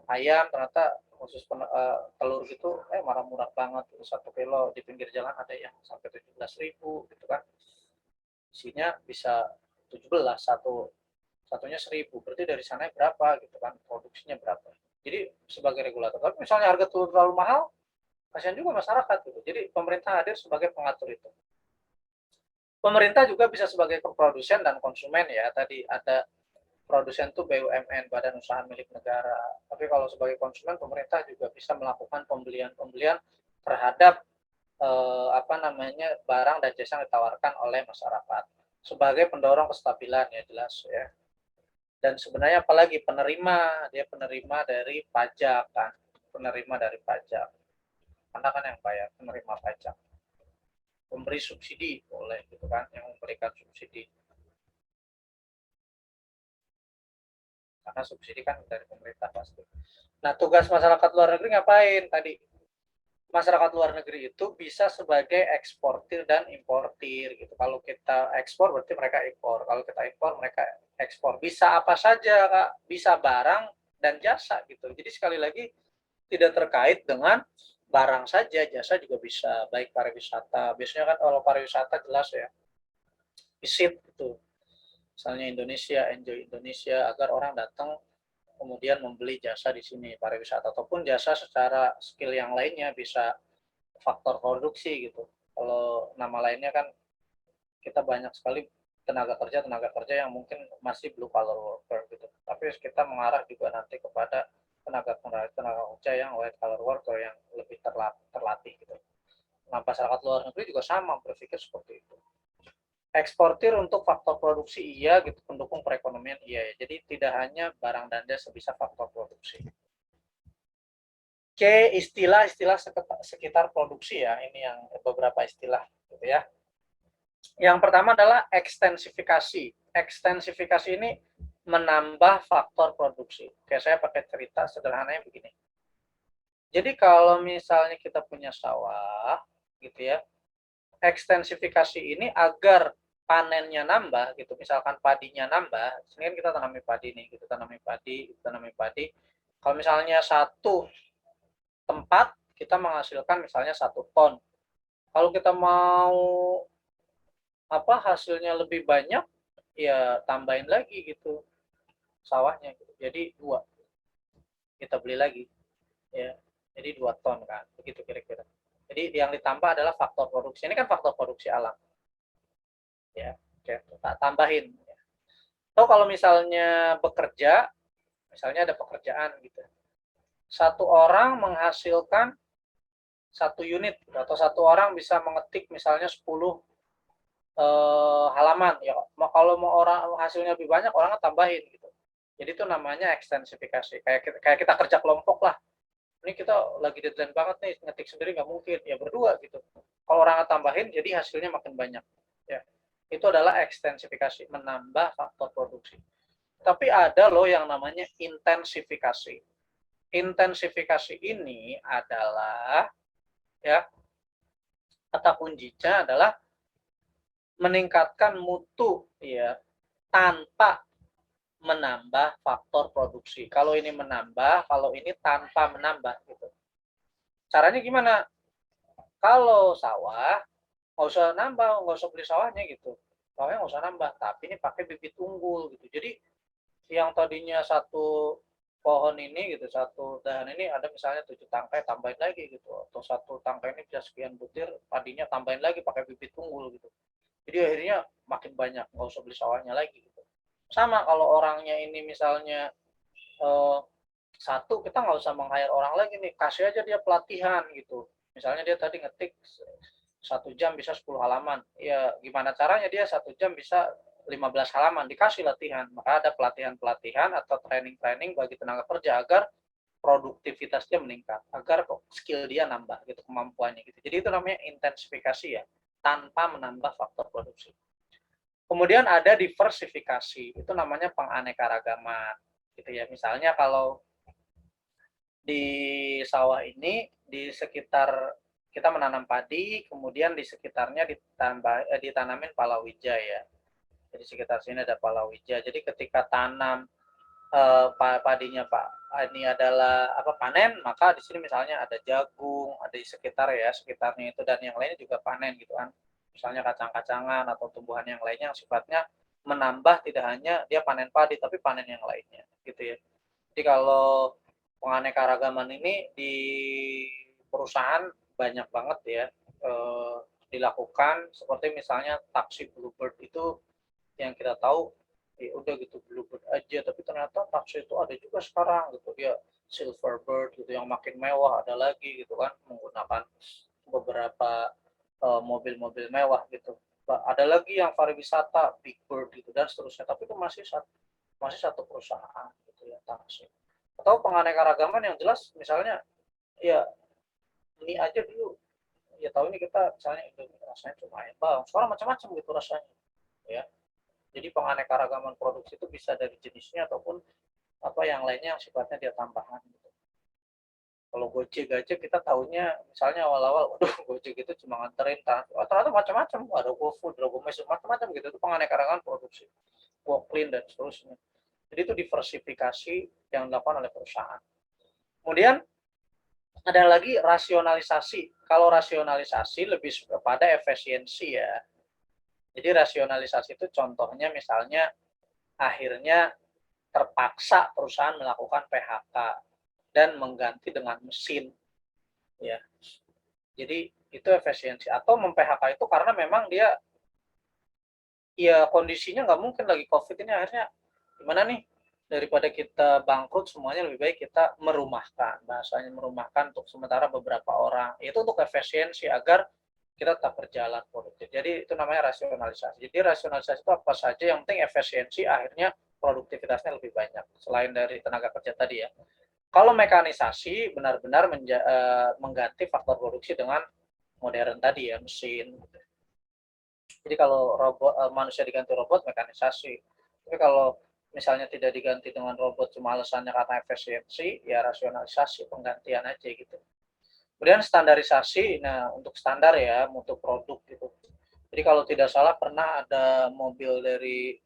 ayam, ternyata khusus telur gitu malah murah banget, 1 kilo di pinggir jalan ada yang sampai 17.000 gitu kan, isinya bisa 17, satunya 1.000, berarti dari sana berapa gitu kan, produksinya berapa. Jadi sebagai regulator. Tapi misalnya harga telur terlalu mahal, kasihan juga masyarakat gitu. Jadi pemerintah hadir sebagai pengatur itu. Pemerintah juga bisa sebagai produsen dan konsumen ya. Tadi ada produsen itu BUMN, badan usaha milik negara. Tapi kalau sebagai konsumen, pemerintah juga bisa melakukan pembelian terhadap barang dan jasa yang ditawarkan oleh masyarakat sebagai pendorong kestabilan ya, jelas ya. Dan sebenarnya apalagi dia penerima dari pajak kan, penerima dari pajak. Karena kan yang bayar penerima pajak. Pemberi subsidi boleh gitu kan, yang memberikan subsidi. Karena subsidi kan dari pemerintah pasti. Nah, tugas masyarakat luar negeri ngapain tadi? Masyarakat luar negeri itu bisa sebagai eksportir dan importir gitu. Kalau kita ekspor berarti mereka impor. Kalau kita impor mereka ekspor. Bisa apa saja, Kak. Bisa barang dan jasa gitu. Jadi sekali lagi tidak terkait dengan barang saja, jasa juga bisa, baik pariwisata. Biasanya kan kalau pariwisata jelas ya, visit gitu. Misalnya Indonesia, enjoy Indonesia, agar orang datang kemudian membeli jasa di sini, pariwisata ataupun jasa secara skill yang lainnya, bisa faktor produksi gitu. Kalau nama lainnya kan kita banyak sekali tenaga kerja yang mungkin masih blue collar worker gitu. Tapi kita mengarah juga nanti kepada tenaga kerja yang white collar worker yang lebih terlatih gitu. Nah, masyarakat luar negeri juga sama berpikir seperti itu. Eksportir untuk faktor produksi iya gitu, pendukung perekonomian iya ya. Jadi tidak hanya barang dan jasa, bisa faktor produksi. Oke, istilah-istilah sekitar produksi ya. Ini yang beberapa istilah gitu ya. Yang pertama adalah ekstensifikasi. Ekstensifikasi ini menambah faktor produksi. Oke, saya pakai cerita sederhananya begini. Jadi kalau misalnya kita punya sawah gitu ya, ekstensifikasi ini agar panennya nambah gitu, misalkan padinya nambah, sini kan kita tanami padi nih, kita tanami padi. Kalau misalnya satu tempat kita menghasilkan misalnya 1 ton, kalau kita mau hasilnya lebih banyak, ya tambahin lagi gitu sawahnya gitu. Jadi 2 kita beli lagi ya, jadi 2 ton kan, begitu kira-kira. Jadi yang ditambah adalah faktor produksi. Ini kan faktor produksi alam ya. Oke, tak tambahin. Atau kalau misalnya bekerja, misalnya ada pekerjaan gitu, 1 orang menghasilkan 1 unit atau 1 orang bisa mengetik misalnya 10 halaman ya. Kalau mau orang hasilnya lebih banyak, orangnya tambahin gitu. Jadi itu namanya ekstensifikasi. Kayak kita kerja kelompok lah. Ini kita lagi deadline banget nih, ngetik sendiri nggak mungkin, ya berdua gitu. Kalau orang tambahin, jadi hasilnya makin banyak. Ya, itu adalah ekstensifikasi, menambah faktor produksi. Tapi ada loh yang namanya intensifikasi. Intensifikasi ini adalah, ya, kata kuncinya adalah meningkatkan mutu, ya, tanpa menambah faktor produksi. Kalau ini menambah, kalau ini tanpa menambah gitu. Caranya gimana? Kalau sawah nggak usah nambah, nggak usah beli sawahnya gitu. Sawahnya nggak usah nambah, tapi ini pakai bibit unggul gitu. Jadi yang tadinya satu pohon ini gitu, satu dahan ini ada misalnya 7 tangkai, tambahin lagi gitu. Atau satu tangkai ini bisa sekian butir, padinya tambahin lagi pakai bibit unggul gitu. Jadi akhirnya makin banyak, nggak usah beli sawahnya lagi gitu. Sama kalau orangnya ini misalnya satu, kita nggak usah meng-hire orang lagi nih, kasih aja dia pelatihan gitu. Misalnya dia tadi ngetik 1 jam bisa 10 halaman, ya gimana caranya dia 1 jam bisa 15 halaman, dikasih latihan. Maka ada pelatihan-pelatihan atau training-training bagi tenaga kerja agar produktivitasnya meningkat, agar skill dia nambah gitu, kemampuannya gitu. Jadi itu namanya intensifikasi ya, tanpa menambah faktor produksi. Kemudian ada diversifikasi, itu namanya penganekaragaman gitu ya. Misalnya kalau di sawah ini di sekitar kita menanam padi, kemudian di sekitarnya ditanamin palawija ya. Jadi sekitar sini ada palawija. Jadi ketika tanam padinya Pak ini adalah panen, maka di sini misalnya ada jagung, ada di sekitar ya, sekitarnya itu, dan yang lainnya juga panen gitu kan. Misalnya kacang-kacangan atau tumbuhan yang lainnya yang sifatnya menambah, tidak hanya dia panen padi tapi panen yang lainnya gitu ya. Jadi kalau penganekaragaman ini di perusahaan banyak banget ya dilakukan, seperti misalnya taksi Bluebird itu yang kita tahu ya udah gitu Bluebird aja, tapi ternyata taksi itu ada juga sekarang gitu, dia Silverbird gitu yang makin mewah, ada lagi gitu kan menggunakan beberapa mobil-mobil mewah gitu. Ada lagi yang pariwisata Big Bird gitu dan seterusnya, tapi itu masih satu perusahaan gitu ya taksi. Atau penganekaragaman yang jelas misalnya ya mie aja dulu, ya tahu ini kita misalnya Indomie rasanya cuma ayam bawang, sekarang macam-macam gitu rasanya ya. Jadi penganekaragaman produksi itu bisa dari jenisnya ataupun yang lainnya yang sifatnya dia tambahan gitu. Kalau Gojek aja kita tahunya misalnya awal-awal, waduh Gojek itu cuma nganterin, ternyata macam-macam, ada GoFood, ada GoMesh, macam-macam gitu, itu penganekaragaman produksi, GoClean dan seterusnya. Jadi itu diversifikasi yang dilakukan oleh perusahaan. Kemudian ada lagi rasionalisasi. Kalau rasionalisasi lebih kepada efisiensi ya. Jadi rasionalisasi itu contohnya misalnya akhirnya terpaksa perusahaan melakukan PHK dan mengganti dengan mesin ya. Jadi itu efisiensi, atau mem-PHK itu karena memang dia ya kondisinya nggak mungkin lagi COVID ini, akhirnya gimana nih, daripada kita bangkrut semuanya lebih baik kita merumahkan, bahasanya merumahkan untuk sementara beberapa orang, itu untuk efisiensi agar kita tetap berjalan produktif. Jadi itu namanya rasionalisasi. Jadi rasionalisasi itu apa saja yang penting efisiensi, akhirnya produktivitasnya lebih banyak selain dari tenaga kerja tadi ya. Kalau mekanisasi benar-benar mengganti faktor produksi dengan modern tadi ya, mesin. Jadi kalau manusia diganti robot, mekanisasi. Tapi kalau misalnya tidak diganti dengan robot cuma alasannya karena efisiensi, ya rasionalisasi, penggantian aja gitu. Kemudian standarisasi, nah untuk standar ya, untuk produk gitu. Jadi kalau tidak salah pernah ada mobil dari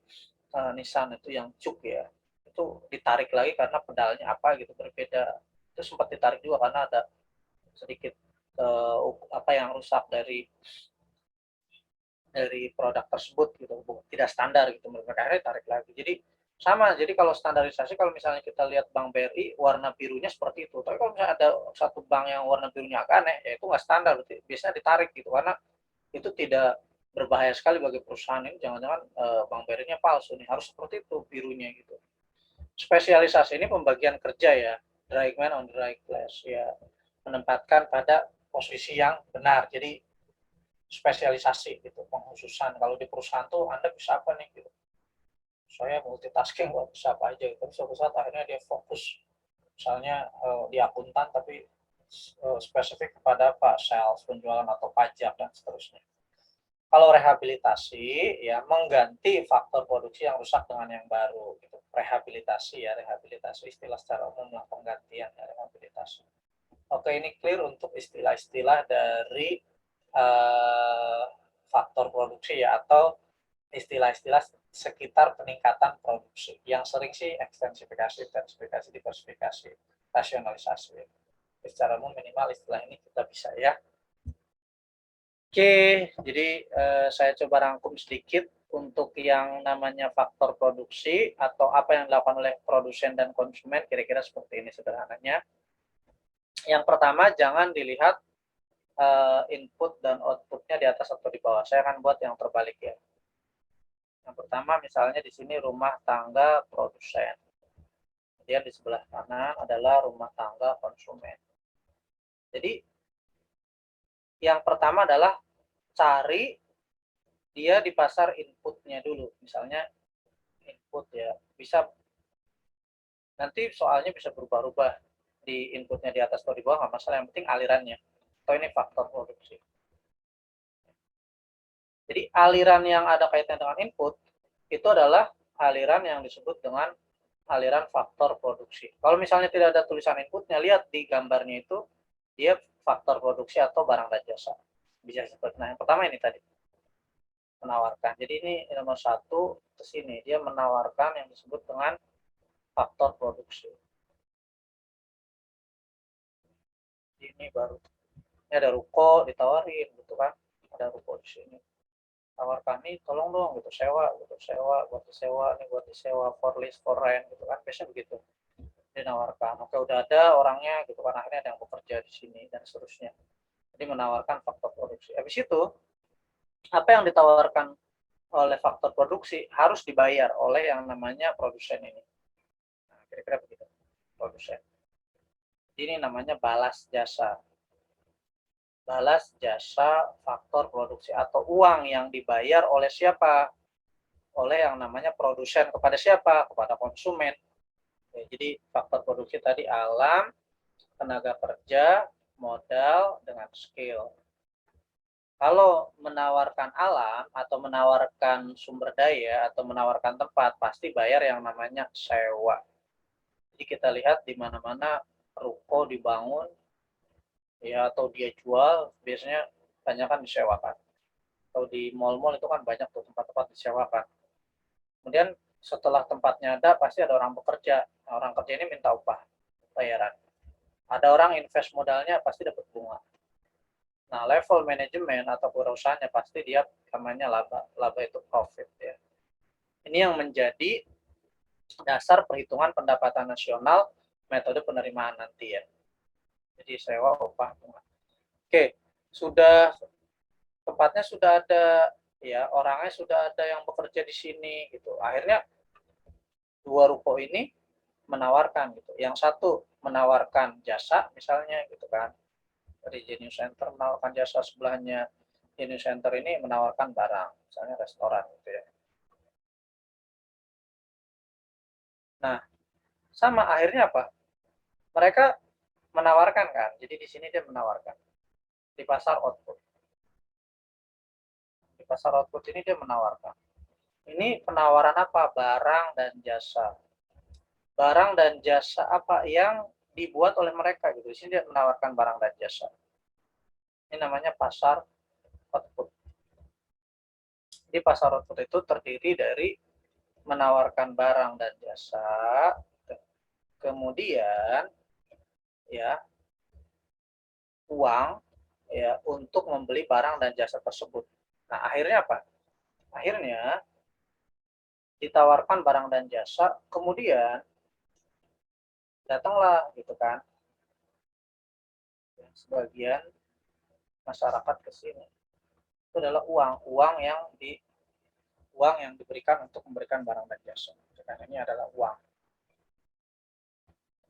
Nissan itu yang Juke ya, itu ditarik lagi karena pedalnya gitu berbeda. Itu sempat ditarik juga karena ada sedikit yang rusak dari produk tersebut gitu, tidak standar gitu, mereka akhirnya tarik lagi. Jadi sama, jadi kalau standarisasi, kalau misalnya kita lihat Bank BRI warna birunya seperti itu, tapi kalau misalnya ada satu bank yang warna birunya agak aneh, ya itu nggak standar, biasanya ditarik gitu, karena itu tidak berbahaya sekali bagi perusahaan ini, jangan-jangan Bank BRI-nya palsu nih, harus seperti itu birunya gitu. Spesialisasi ini pembagian kerja ya, dry man on dry class ya, menempatkan pada posisi yang benar. Jadi spesialisasi gitu, pengkhususan. Kalau di perusahaan tuh Anda bisa apa nih gitu, saya multitasking buat bisa apa aja, tapi suatu saat akhirnya dia fokus misalnya di akuntan tapi spesifik kepada apa sales, penjualan atau pajak dan seterusnya. Kalau rehabilitasi ya mengganti faktor produksi yang rusak dengan yang baru gitu. Rehabilitasi ya, rehabilitasi istilah secara umum lah, penggantian ya, rehabilitasi. Oke, ini clear untuk istilah-istilah dari faktor produksi ya, atau istilah-istilah sekitar peningkatan produksi. Yang sering sih ekstensifikasi, intensifikasi, diversifikasi, rasionalisasi. Secara umum minimal istilah ini kita bisa ya. Oke, jadi saya coba rangkum sedikit untuk yang namanya faktor produksi atau apa yang dilakukan oleh produsen dan konsumen, kira-kira seperti ini sederhananya. Yang pertama, jangan dilihat input dan outputnya di atas atau di bawah. Saya akan buat yang terbalik ya. Yang pertama, misalnya di sini rumah tangga produsen. Kemudian di sebelah kanan adalah rumah tangga konsumen. Jadi, yang pertama adalah cari dia di pasar inputnya dulu. Misalnya input ya, bisa nanti soalnya bisa berubah-ubah di inputnya di atas atau di bawah, nggak masalah, yang penting alirannya. Atau ini faktor produksi. Jadi aliran yang ada kaitan dengan input itu adalah aliran yang disebut dengan aliran faktor produksi. Kalau misalnya tidak ada tulisan inputnya, lihat di gambarnya itu dia faktor produksi atau barang dan jasa. Bisa seperti, nah yang pertama ini tadi menawarkan. Jadi ini nomor satu ke sini dia menawarkan yang disebut dengan faktor produksi. Ini baru. Ini ada ruko ditawarin gitu kan. Ada ruko di sini. Tawarkan nih tolong dong gitu sewa, buat disewa, nih buat disewa for lease for rent gitu kan. Biasanya begitu. Dinawarkan. Oke, udah ada orangnya gitu kan, akhirnya ada yang bekerja di sini dan seterusnya. Jadi menawarkan faktor produksi. Habis itu apa yang ditawarkan oleh faktor produksi harus dibayar oleh yang namanya produsen ini. Nah, kira-kira begitu. Produsen. Ini namanya balas jasa. Balas jasa faktor produksi atau uang yang dibayar oleh siapa? Oleh yang namanya produsen kepada siapa? Kepada konsumen. Ya, jadi faktor produksi tadi alam, tenaga kerja, modal, dengan skill. Kalau menawarkan alam atau menawarkan sumber daya atau menawarkan tempat, pasti bayar yang namanya sewa. Jadi kita lihat di mana-mana ruko dibangun ya atau dia jual, biasanya banyak kan disewakan. Atau di mall-mall itu kan banyak tuh tempat-tempat disewakan. Kemudian setelah tempatnya ada, pasti ada orang bekerja. Nah, orang kerja ini minta upah bayaran. Ada orang invest modalnya, pasti dapat bunga. Nah, level manajemen atau perusahaannya pasti dia namanya laba. Laba itu profit ya. Ini yang menjadi dasar perhitungan pendapatan nasional metode penerimaan nanti ya. Jadi sewa upah bunga. Oke, sudah tempatnya sudah ada ya, orangnya sudah ada yang bekerja di sini gitu. Akhirnya dua ruko ini menawarkan gitu. Yang satu menawarkan jasa misalnya gitu kan. Dari Genius Center menawarkan jasa, sebelahnya Genius Center ini menawarkan barang, misalnya restoran gitu ya. Nah, sama akhirnya apa? Mereka menawarkan kan. Jadi di sini dia menawarkan di pasar output. Di pasar output ini dia menawarkan. Ini penawaran apa? Barang dan jasa. Barang dan jasa apa yang dibuat oleh mereka gitu. Di sini dia menawarkan barang dan jasa. Ini namanya pasar output. Jadi pasar output itu terdiri dari menawarkan barang dan jasa, kemudian ya uang ya untuk membeli barang dan jasa tersebut. Nah, akhirnya apa? Akhirnya ditawarkan barang dan jasa, kemudian datanglah gitu kan sebagian masyarakat ke sini. Itu adalah uang yang diberikan untuk memberikan barang dan jasa. Dan ini adalah uang.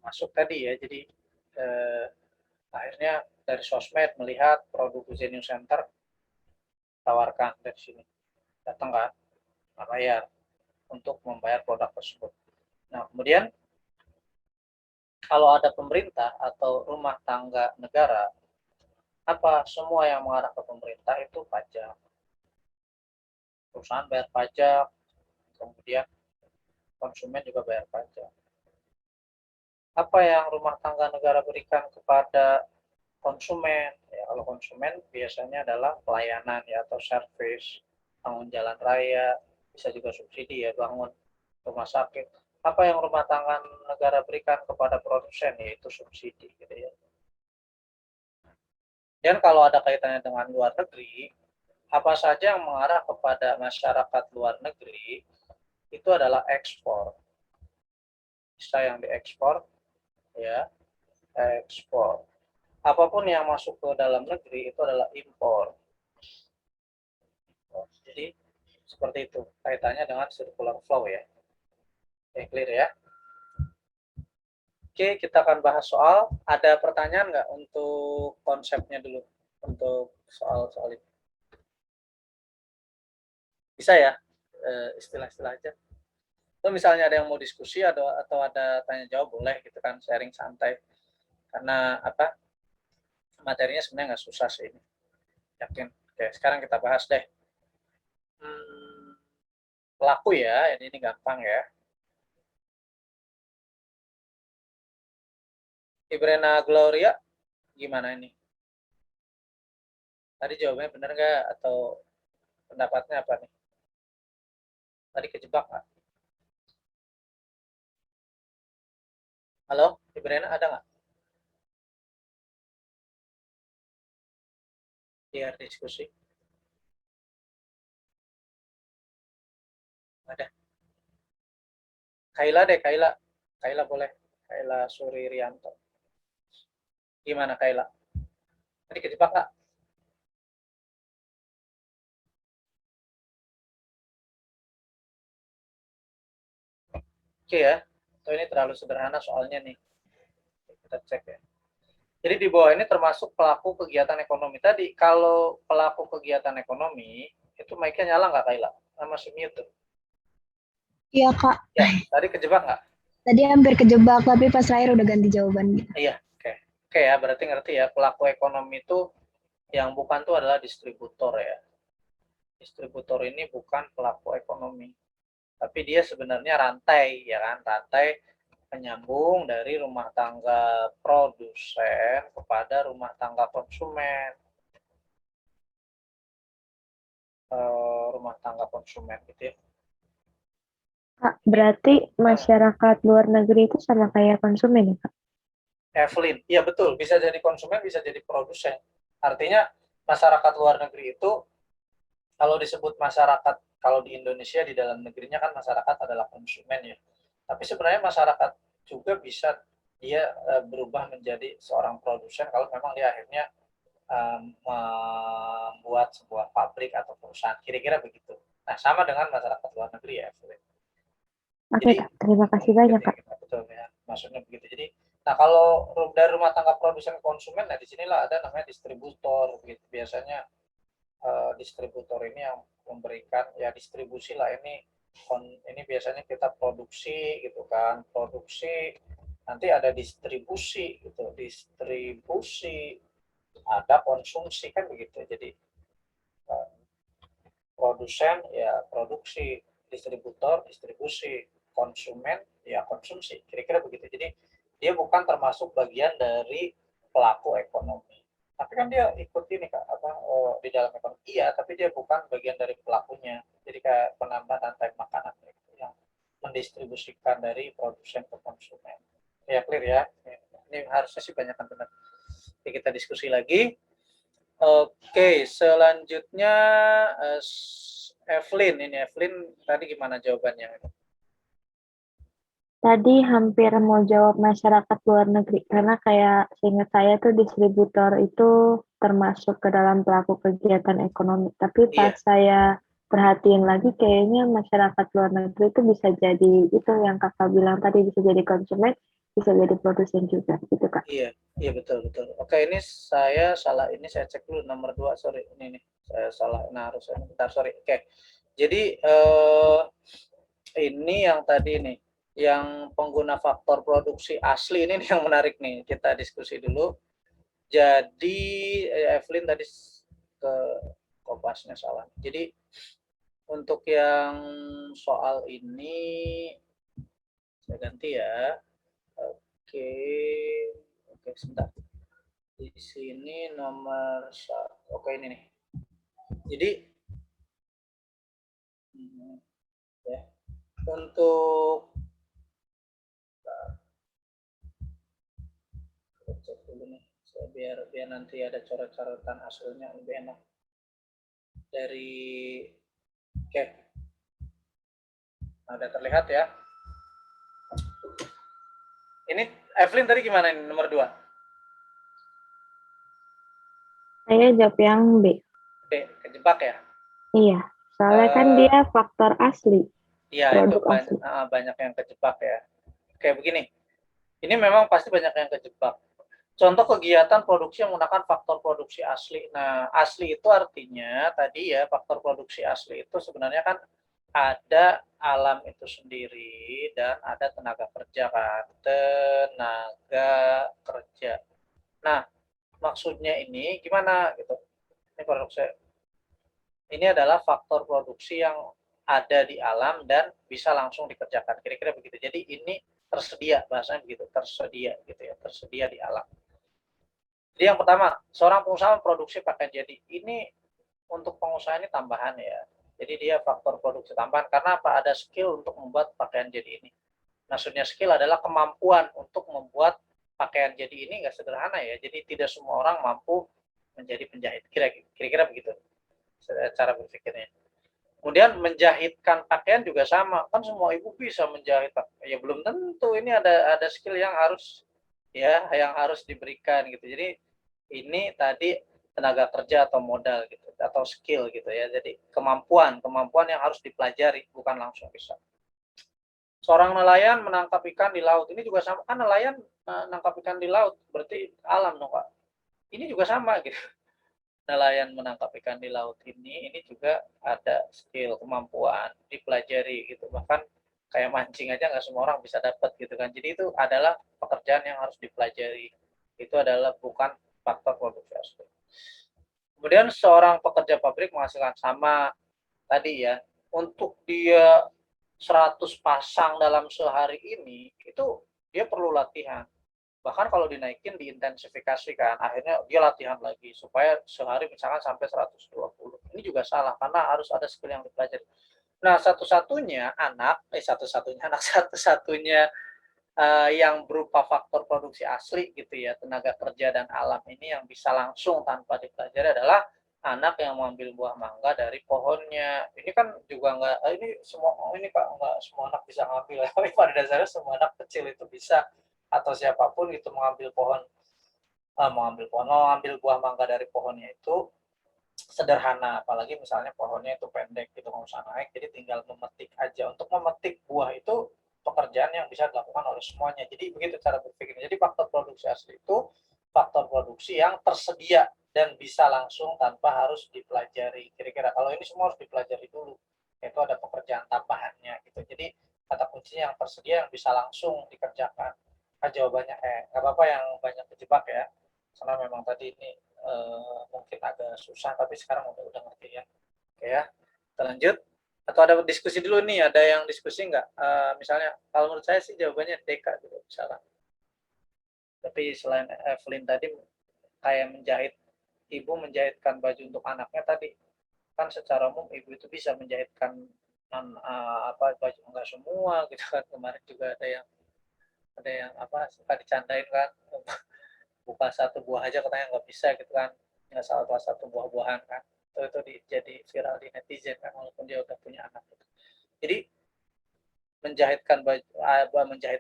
Masuk tadi ya, jadi akhirnya dari sosmed melihat produk Zenius Center, tawarkan dari sini. Datang kan, bayar. untuk membayar produk tersebut. Nah, kemudian kalau ada pemerintah atau rumah tangga negara, apa semua yang mengarah ke pemerintah itu pajak. Perusahaan bayar pajak, kemudian konsumen juga bayar pajak. Apa yang rumah tangga negara berikan kepada konsumen? Ya, kalau konsumen biasanya adalah pelayanan ya atau service, bangun jalan raya, bisa juga subsidi ya, bangun rumah sakit. Apa yang rumah tangga negara berikan kepada produsen, yaitu subsidi gitu ya. Dan kalau ada kaitannya dengan luar negeri, apa saja yang mengarah kepada masyarakat luar negeri itu adalah ekspor. Bisa yang diekspor ya, ekspor. Apapun yang masuk ke dalam negeri itu adalah impor. Jadi seperti itu kaitannya dengan circular flow ya. Oke, clear ya. Oke, kita akan bahas soal. Ada pertanyaan nggak untuk konsepnya dulu, untuk soal-soal itu? Bisa ya, istilah-istilah aja. Atau misalnya ada yang mau diskusi atau ada tanya jawab boleh gitu kan, sharing santai. Karena apa? Materinya sebenarnya nggak susah sih ini. Yakin. Oke, sekarang kita bahas deh. Pelaku ya, ini gampang ya. Ibrena Gloria, gimana ini? Tadi jawabannya benar nggak? Atau pendapatnya apa nih? Tadi kejebak nggak? Halo, Ibrena ada nggak? Biar diskusi. Ada. Kaila deh, Kaila. Kaila boleh. Kaila Suririanto. Gimana Kaila? Tadi kejebak nggak? Oke ya. So, ini terlalu sederhana soalnya nih. Kita cek ya. Jadi di bawah ini termasuk pelaku kegiatan ekonomi. Tadi kalau pelaku kegiatan ekonomi, itu mic-nya nyala nggak Kaila? Masih mute tuh.
Iya Kak.
Ya, tadi kejebak nggak?
Tadi hampir kejebak, tapi pas akhir udah ganti jawaban.
Iya, oke. Oke ya, berarti ngerti ya, pelaku ekonomi itu yang bukan tuh adalah distributor ya. Distributor ini bukan pelaku ekonomi. Tapi dia sebenarnya rantai, ya kan? Rantai penyambung dari rumah tangga produsen kepada rumah tangga konsumen. Rumah tangga konsumen gitu ya.
Kak, berarti masyarakat luar negeri itu sama kayak konsumen ya, Kak?
Evelyn, iya betul, bisa jadi konsumen, bisa jadi produsen. Artinya masyarakat luar negeri itu, kalau disebut masyarakat, kalau di Indonesia di dalam negerinya kan masyarakat adalah konsumen ya. Tapi sebenarnya masyarakat juga bisa dia berubah menjadi seorang produsen kalau memang dia akhirnya membuat sebuah pabrik atau perusahaan. Kira-kira begitu. Nah, sama dengan masyarakat luar negeri ya, Evelyn.
Oke, Kak. Terima kasih banyak, Kak.
Betul ya, maksudnya begitu. Jadi, nah kalau dari rumah tangga produsen konsumen, nah disinilah ada namanya distributor. Gitu. Biasanya distributor ini yang memberikan ya distribusi lah ini biasanya kita produksi gitu kan, produksi nanti ada distribusi gitu, distribusi ada konsumsi kan begitu. Jadi produsen ya produksi, distributor distribusi, konsumen ya konsumsi, kira-kira begitu. Jadi dia bukan termasuk bagian dari pelaku ekonomi, tapi kan dia ikut ini Kak, di dalam ekonomi iya, tapi dia bukan bagian dari pelakunya. Jadi kayak penambah rantai makanan gitu, yang mendistribusikan dari produsen ke konsumen. Ya clear ya, ini harusnya sih banyak kan benar. Oke, kita diskusi lagi. Oke, selanjutnya Evelyn. Ini Evelyn tadi gimana jawabannya?
Tadi hampir mau jawab masyarakat luar negeri, karena kayak seingat saya tuh distributor itu termasuk ke dalam pelaku kegiatan ekonomi. Tapi pas saya perhatiin lagi, kayaknya masyarakat luar negeri itu bisa jadi, itu yang kakak bilang tadi, bisa jadi konsumen, bisa jadi produsen juga, gitu Kak.
Iya, iya betul. Oke, ini saya salah, ini saya cek dulu nomor 2, sorry, ini nih, saya salah, nah harusnya, bentar, sorry. Oke, jadi Ini yang tadi nih, yang pengguna faktor produksi asli ini nih yang menarik nih, kita diskusi dulu. Jadi Evelyn tadi ke Kopasnya salah. Jadi untuk yang soal ini saya ganti ya. Oke, oke sebentar. Di sini nomor 1. Oke ini nih. Jadi ya, untuk cek dulu nih, saya biar nanti ada coret-coretan hasilnya lebih enak dari. Oke, nah, udah terlihat ya. Ini Evelyn tadi gimana ini nomor 2?
Saya jawab yang B.
Oke, kejebak ya?
Iya, soalnya kan dia faktor asli,
Iya, itu
produk asli.
banyak yang kejebak ya. Kayak begini, ini memang pasti banyak yang kejebak. Contoh kegiatan produksi yang menggunakan faktor produksi asli. Nah, asli itu artinya tadi ya, faktor produksi asli itu sebenarnya kan ada alam itu sendiri dan ada tenaga kerja kan. Tenaga kerja. Nah, maksudnya ini gimana gitu. Ini produksi. Ini adalah faktor produksi yang ada di alam dan bisa langsung dikerjakan. Kira-kira begitu. Jadi ini tersedia, bahasanya begitu, tersedia gitu ya, tersedia di alam. Jadi yang pertama, seorang pengusaha memproduksi pakaian jadi. Ini untuk pengusaha ini tambahan ya. Jadi dia faktor produksi tambahan karena apa? Ada skill untuk membuat pakaian jadi ini. Maksudnya skill adalah kemampuan untuk membuat pakaian jadi ini nggak sederhana ya. Jadi tidak semua orang mampu menjadi penjahit. Kira-kira begitu cara berpikirnya. Kemudian menjahitkan pakaian juga sama. Kan semua ibu bisa menjahit. Ya belum tentu. Ini ada skill yang harus diberikan gitu. Jadi ini tadi tenaga kerja atau modal gitu atau skill gitu ya. Jadi kemampuan yang harus dipelajari, bukan langsung bisa. Seorang nelayan menangkap ikan di laut. Ini juga sama kan, nelayan menangkap ikan di laut, berarti alam dong Pak. Ini juga sama gitu. Nelayan menangkap ikan di laut ini juga ada skill, kemampuan dipelajari gitu. Bahkan kayak mancing aja nggak semua orang bisa dapat gitu kan. Jadi itu adalah pekerjaan yang harus dipelajari. Itu adalah bukan faktor produksi asli. Kemudian seorang pekerja pabrik menghasilkan sama tadi ya, untuk dia 100 pasang dalam sehari ini, itu dia perlu latihan. Bahkan kalau dinaikin diintensifikasi kan, akhirnya dia latihan lagi supaya sehari misalkan sampai 120. Ini juga salah karena harus ada skill yang dipelajari. Nah, satu-satunya yang berupa faktor produksi asli gitu ya, tenaga kerja dan alam ini yang bisa langsung tanpa dipelajari adalah anak yang mengambil buah mangga dari pohonnya. Ini kan juga ini Pak, nggak semua anak bisa ngambil. Tapi pada dasarnya semua anak kecil itu bisa, atau siapapun itu mengambil buah mangga dari pohonnya itu sederhana, apalagi misalnya pohonnya itu pendek gitu, nggak usah naik, jadi tinggal memetik aja. Untuk memetik buah itu pekerjaan yang bisa dilakukan oleh semuanya. Jadi begitu cara berpikirnya. Jadi faktor produksi asli itu faktor produksi yang tersedia dan bisa langsung tanpa harus dipelajari. Kira-kira kalau ini semua harus dipelajari dulu, itu ada pekerjaan tambahannya gitu. Jadi kata kuncinya yang tersedia yang bisa langsung dikerjakan. Nah, jawabannya nggak apa-apa yang banyak kejebak ya, karena memang tadi ini mungkin agak susah, tapi sekarang udah ngerti ya. Oke ya, kita lanjut. Atau ada diskusi dulu nih, ada yang diskusi nggak? Misalnya, kalau menurut saya sih jawabannya DK gitu, misalnya. Tapi selain Evelyn tadi, kayak ibu menjahitkan baju untuk anaknya tadi, kan secara umum ibu itu bisa menjahitkan baju enggak semua gitu kan. Kemarin juga ada yang suka dicandain kan, buka satu buah aja katanya nggak bisa gitu kan, nggak salah satu buah-buahan kan, itu jadi viral di netizen kan, walaupun dia udah punya anak gitu. Jadi menjahit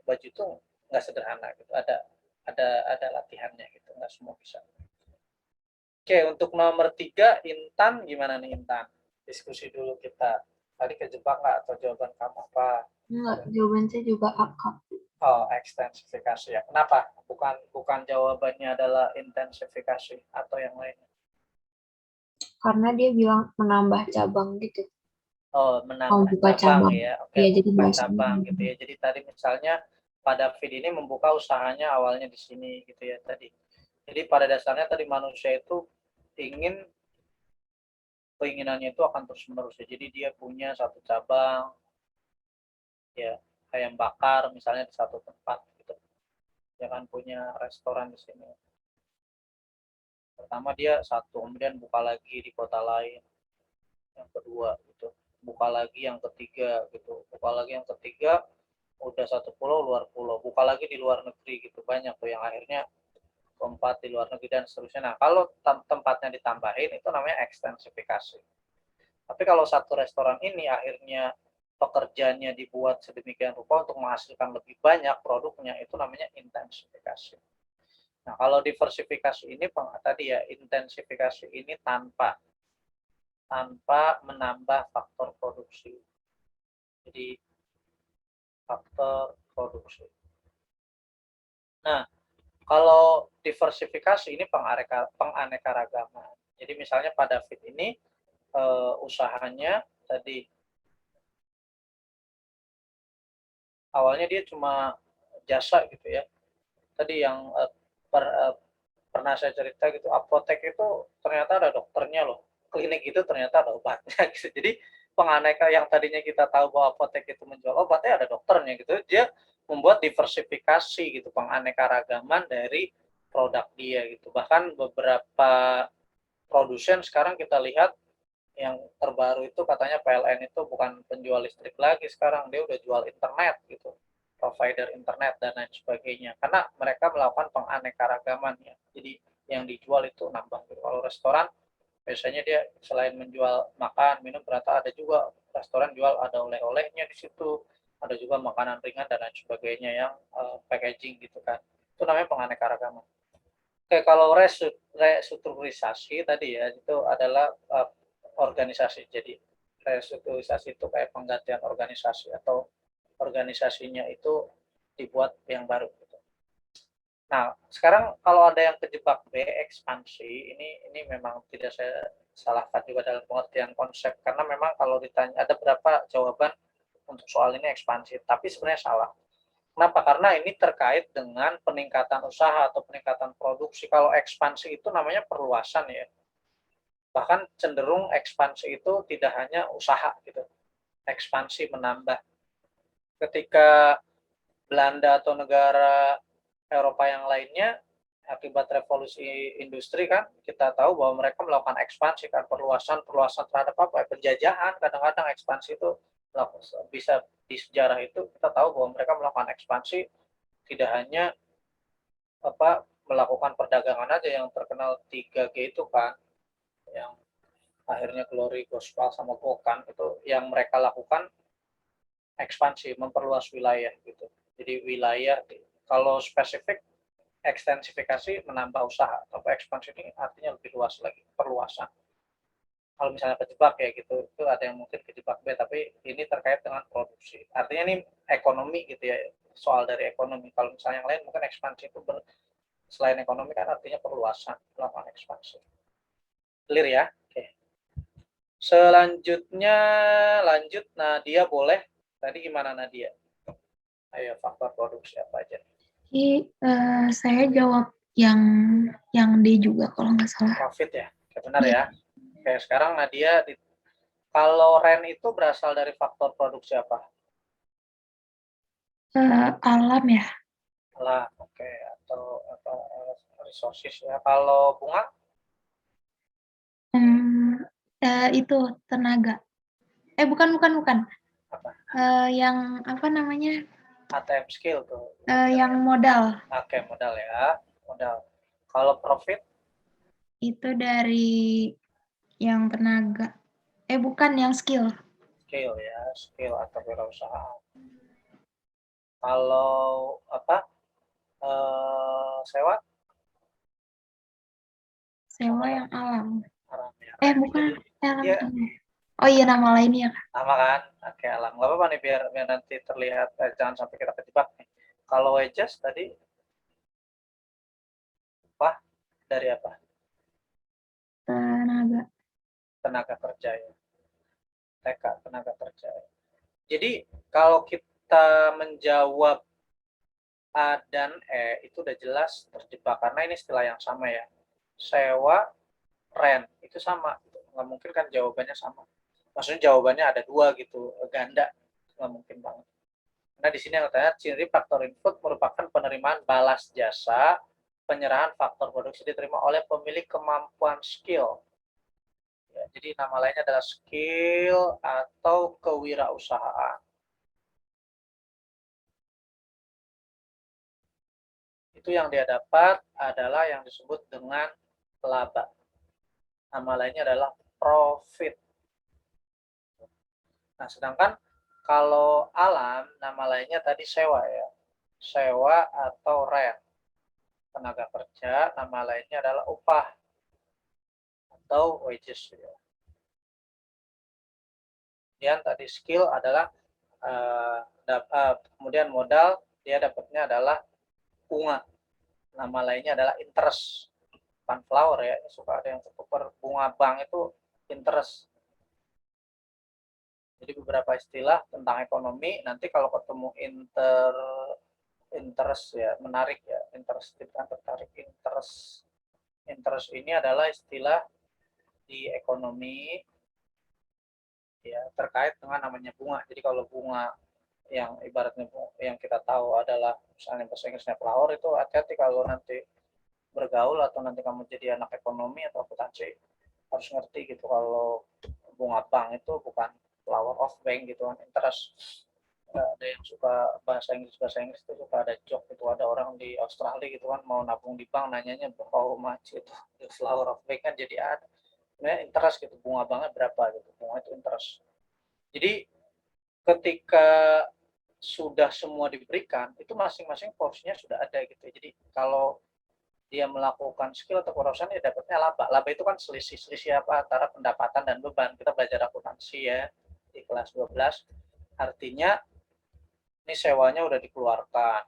baju itu nggak sederhana gitu, ada latihannya gitu, nggak semua bisa. Oke, untuk nomor 3, Intan, gimana nih Intan? Diskusi dulu kita. Tadi kejebak nggak atau jawaban kamu apa?
Enggak, jawaban saya juga akak.
Oh, ekstensifikasi ya. Kenapa? Bukan jawabannya adalah intensifikasi atau yang lain?
Karena dia bilang menambah cabang gitu.
Oh,
menambah
buka
cabang
cabang.
ya. Oke,
Iya, jadi
membuka
bahasanya.
cabang gitu ya. Jadi tadi misalnya pada feed ini membuka usahanya awalnya di sini gitu ya tadi. Jadi pada dasarnya tadi manusia itu keinginannya itu akan terus menerus ya. Jadi dia punya satu cabang ya, ayam bakar misalnya di satu tempat gitu. Dia kan punya restoran di sini. Pertama dia satu, kemudian buka lagi di kota lain. Yang kedua gitu. Buka lagi yang ketiga gitu. Buka lagi yang ketiga udah satu pulau luar pulau. Buka lagi di luar negeri gitu. Banyak tuh yang akhirnya keempat di luar negeri dan seterusnya. Nah, kalau tempatnya ditambahin itu namanya ekstensifikasi. Tapi kalau satu restoran ini akhirnya pekerjaannya dibuat sedemikian rupa untuk menghasilkan lebih banyak produknya, itu namanya intensifikasi. Nah, kalau diversifikasi ini tadi ya, intensifikasi ini tanpa menambah faktor produksi. Jadi faktor produksi. Nah, kalau diversifikasi ini penganekaragaman. Jadi misalnya pada feed ini usahanya tadi awalnya dia cuma jasa gitu ya. Tadi yang pernah saya cerita gitu, apotek itu ternyata ada dokternya loh. Klinik itu ternyata ada obatnya gitu. Jadi penganeka yang tadinya kita tahu bahwa apotek itu menjual obatnya ada dokternya gitu. Dia membuat diversifikasi gitu, penganekaragaman dari produk dia gitu. Bahkan beberapa produsen sekarang kita lihat yang terbaru itu katanya PLN itu bukan penjual listrik lagi sekarang, dia udah jual internet gitu, provider internet dan lain sebagainya, karena mereka melakukan penganekaragaman ya. Jadi yang dijual itu nambah gitu. Kalau restoran biasanya dia selain menjual makan minum, ternyata ada juga restoran jual ada oleh-olehnya di situ, ada juga makanan ringan dan lain sebagainya yang packaging gitu kan. Itu namanya penganekaragaman. Oke, kalau restrukturisasi tadi ya itu adalah organisasi. Jadi restrukturisasi itu kayak penggantian organisasi atau organisasinya itu dibuat yang baru gitu. Nah, sekarang kalau ada yang kejebak ekspansi, ini memang tidak saya salahkan juga dalam pengertian konsep, karena memang kalau ditanya ada berapa jawaban untuk soal ini ekspansi, tapi sebenarnya salah. Kenapa? Karena ini terkait dengan peningkatan usaha atau peningkatan produksi. Kalau ekspansi itu namanya perluasan ya. Bahkan cenderung ekspansi itu tidak hanya usaha gitu. Ekspansi menambah. Ketika Belanda atau negara Eropa yang lainnya akibat revolusi industri kan kita tahu bahwa mereka melakukan ekspansi kan, perluasan terhadap apa? Penjajahan. Kadang-kadang ekspansi itu bisa di sejarah itu kita tahu bahwa mereka melakukan ekspansi tidak hanya melakukan perdagangan aja yang terkenal 3G itu kan, yang akhirnya Glory, Gospel sama Gokan itu yang mereka lakukan ekspansi, memperluas wilayah gitu. Jadi wilayah kalau spesifik ekstensifikasi menambah usaha, atau ekspansi ini artinya lebih luas lagi, perluasan. Kalau misalnya kejebak ya gitu, itu ada yang mungkin kejebak B, tapi ini terkait dengan produksi. Artinya ini ekonomi gitu ya, soal dari ekonomi. Kalau misalnya yang lain mungkin ekspansi itu selain ekonomi kan artinya perluasan, melakukan ekspansi. Clear ya? Oke. Selanjutnya lanjut Nadia boleh. Tadi gimana Nadia? Ayo faktor produksi apa aja?
Jadi, saya jawab yang D juga kalau nggak salah.
Profit ya? Oke, benar ya. Oke, sekarang Nadia, kalau rent itu berasal dari faktor produksi apa?
Alam ya.
Alam, oke. Atau apa, resources ya. Kalau bunga?
Itu tenaga. Bukan.
Apa?
Yang apa namanya?
ATM skill tuh.
Yang modal.
Oke, modal ya. Modal. Kalau profit?
Itu dari yang tenaga. Bukan yang skill.
Skill ya, skill atau wirausaha. Kalau apa? Sewa?
Sewa yang alam.
Alam ya.
Bukan. Alam.
Ya,
Oh iya, nama lainnya kan.
sama kan? Oke, alam. Gak apa-apa nih biar nanti terlihat, jangan sampai kita kejebak nih. Kalau wages tadi apa? Dari apa?
Tenaga.
Tenaga kerja ya. TK tenaga kerja. Jadi kalau kita menjawab A dan E itu udah jelas terjebak karena ini istilah yang sama ya. Sewa, rent itu sama. Nggak mungkin kan jawabannya sama. Maksudnya jawabannya ada dua gitu, ganda. Nggak mungkin banget. Nah di sini yang terlihat ciri faktor input merupakan penerimaan balas jasa, penyerahan faktor produksi diterima oleh pemilik kemampuan skill. Ya, jadi nama lainnya adalah skill atau kewirausahaan. Itu yang dia dapat adalah yang disebut dengan laba. Nama lainnya adalah profit. Nah, sedangkan kalau alam, nama lainnya tadi sewa ya. Sewa atau rent. Tenaga kerja, nama lainnya adalah upah atau wages. Kemudian tadi skill adalah kemudian modal, dia dapatnya adalah bunga. Nama lainnya adalah interest. Sunflower ya, suka ada yang tertukar bunga bank itu interest. Jadi beberapa istilah tentang ekonomi nanti kalau ketemu interest ya menarik ya, interest kan tertarik, interest ini adalah istilah di ekonomi ya terkait dengan namanya bunga. Jadi kalau bunga yang ibaratnya yang kita tahu adalah misalnya bahasa Inggrisnya flower, itu hati-hati kalau nanti bergaul atau nanti kamu jadi anak ekonomi atau akuntansi harus ngerti gitu kalau bunga bank itu bukan flower of bank gitu kan, interest. Ada yang suka bahasa Inggris itu suka ada joke itu, ada orang di Australia gitu kan mau nabung di bank nanyanya how much itu flower of bank kan, jadi ada sebenarnya interest gitu, bunga banget berapa gitu, bunga itu interest. Jadi ketika sudah semua diberikan itu masing-masing porsinya sudah ada gitu. Jadi kalau dia melakukan skill atau kewirausahaan ya dapatnya laba. Laba itu kan selisih apa antara pendapatan dan beban. Kita belajar akuntansi ya di kelas 12. Artinya ini sewanya udah dikeluarkan,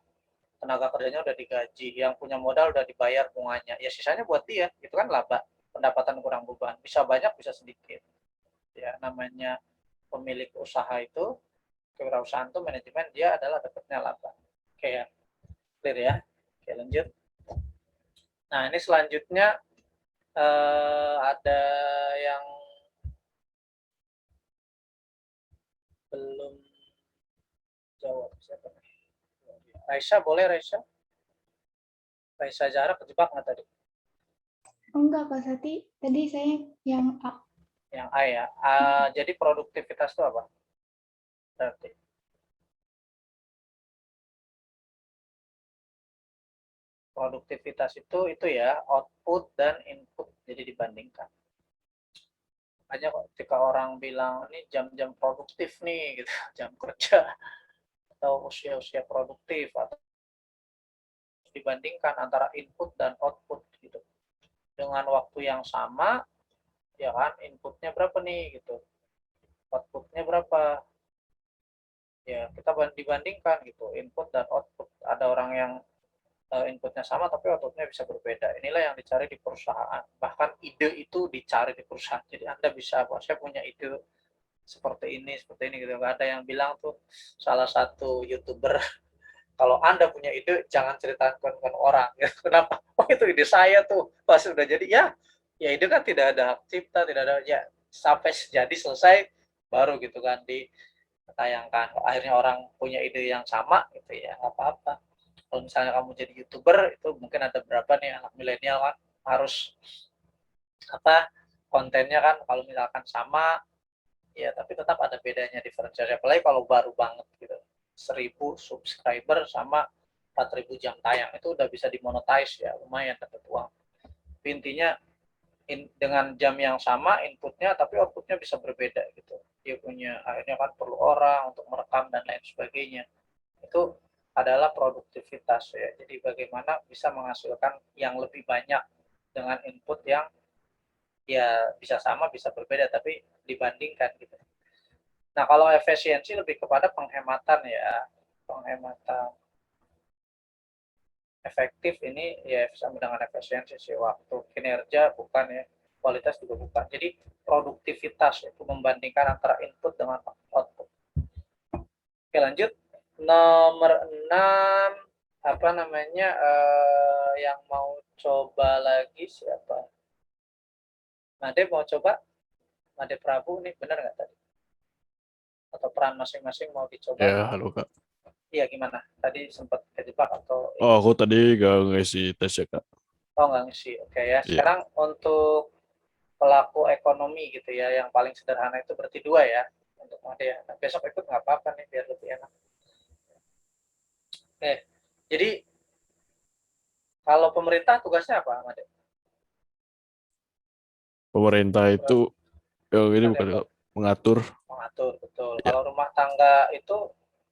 tenaga kerjanya udah digaji, yang punya modal udah dibayar bunganya. Ya sisanya buat dia, itu kan laba. Pendapatan kurang beban. Bisa banyak, bisa sedikit. Ya namanya pemilik usaha itu, kewirausahaan itu manajemen, dia adalah dapatnya laba. Oke ya, clear ya. Oke lanjut. Nah ini selanjutnya ada yang belum jawab siapa nih? Raisa, boleh Raisa? Raisa Zahra kejebak nggak tadi?
Oh, enggak, Kak Sati. Tadi saya yang A.
Yang A ya. Jadi produktivitas itu apa? Berarti produktivitas itu ya output dan input, jadi dibandingkan. Makanya kok ketika orang bilang ini jam-jam produktif nih gitu, jam kerja atau usia-usia produktif, atau dibandingkan antara input dan output gitu. Dengan waktu yang sama ya kan, inputnya berapa nih gitu, outputnya berapa, ya kita dibandingkan gitu input dan output. Ada orang yang inputnya sama tapi outputnya bisa berbeda. Inilah yang dicari di perusahaan. Bahkan ide itu dicari di perusahaan. Jadi Anda bisa, saya punya ide seperti ini gitu. Ada yang bilang tuh, salah satu YouTuber, kalau Anda punya ide jangan ceritakan ke orang. Ya, kenapa? Oh itu ide saya tuh. Pas udah jadi ya ide kan tidak ada hak cipta, tidak ada, ya sampai jadi selesai baru gitu kan ditayangkan. Akhirnya orang punya ide yang sama gitu ya, nggak apa-apa. Kalau misalnya kamu jadi YouTuber itu mungkin ada berapa nih anak milenial kan harus apa kontennya kan, kalau misalkan sama ya tapi tetap ada bedanya, diferensiasi, apalagi kalau baru banget gitu, 1000 subscriber sama 4000 jam tayang itu udah bisa dimonetize ya, lumayan dapat uang. Intinya dengan jam yang sama inputnya tapi outputnya bisa berbeda gitu, dia punya akhirnya kan perlu orang untuk merekam dan lain sebagainya. Itu adalah produktivitas ya. Jadi bagaimana bisa menghasilkan yang lebih banyak dengan input yang ya bisa sama bisa berbeda tapi dibandingkan gitu. Nah kalau efisiensi lebih kepada penghematan ya, penghematan. Efektif ini ya sama dengan efisiensi sih, waktu kinerja bukan ya. kualitas juga bukan. Jadi produktivitas itu membandingkan antara input dengan output. Oke, lanjut. Nomor 6, apa namanya, yang mau coba lagi siapa? Made mau coba? Made Prabu nih, benar nggak tadi? Atau peran masing-masing mau dicoba?
Ya, halo Kak.
Iya, gimana? Tadi sempat kejebak atau
Oh, aku tadi gak ngisi tes ya Kak.
oh nggak ngisi? Oke ya.
Iya.
Sekarang untuk pelaku ekonomi gitu ya, yang paling sederhana itu berarti 2 ya untuk Made ya. Nah, besok ikut nggak apa-apa nih biar lebih enak. Oke, jadi kalau pemerintah tugasnya apa, Made?
Pemerintah itu ini bukan Kak, mengatur.
Mengatur, betul.
Ya.
Kalau rumah tangga itu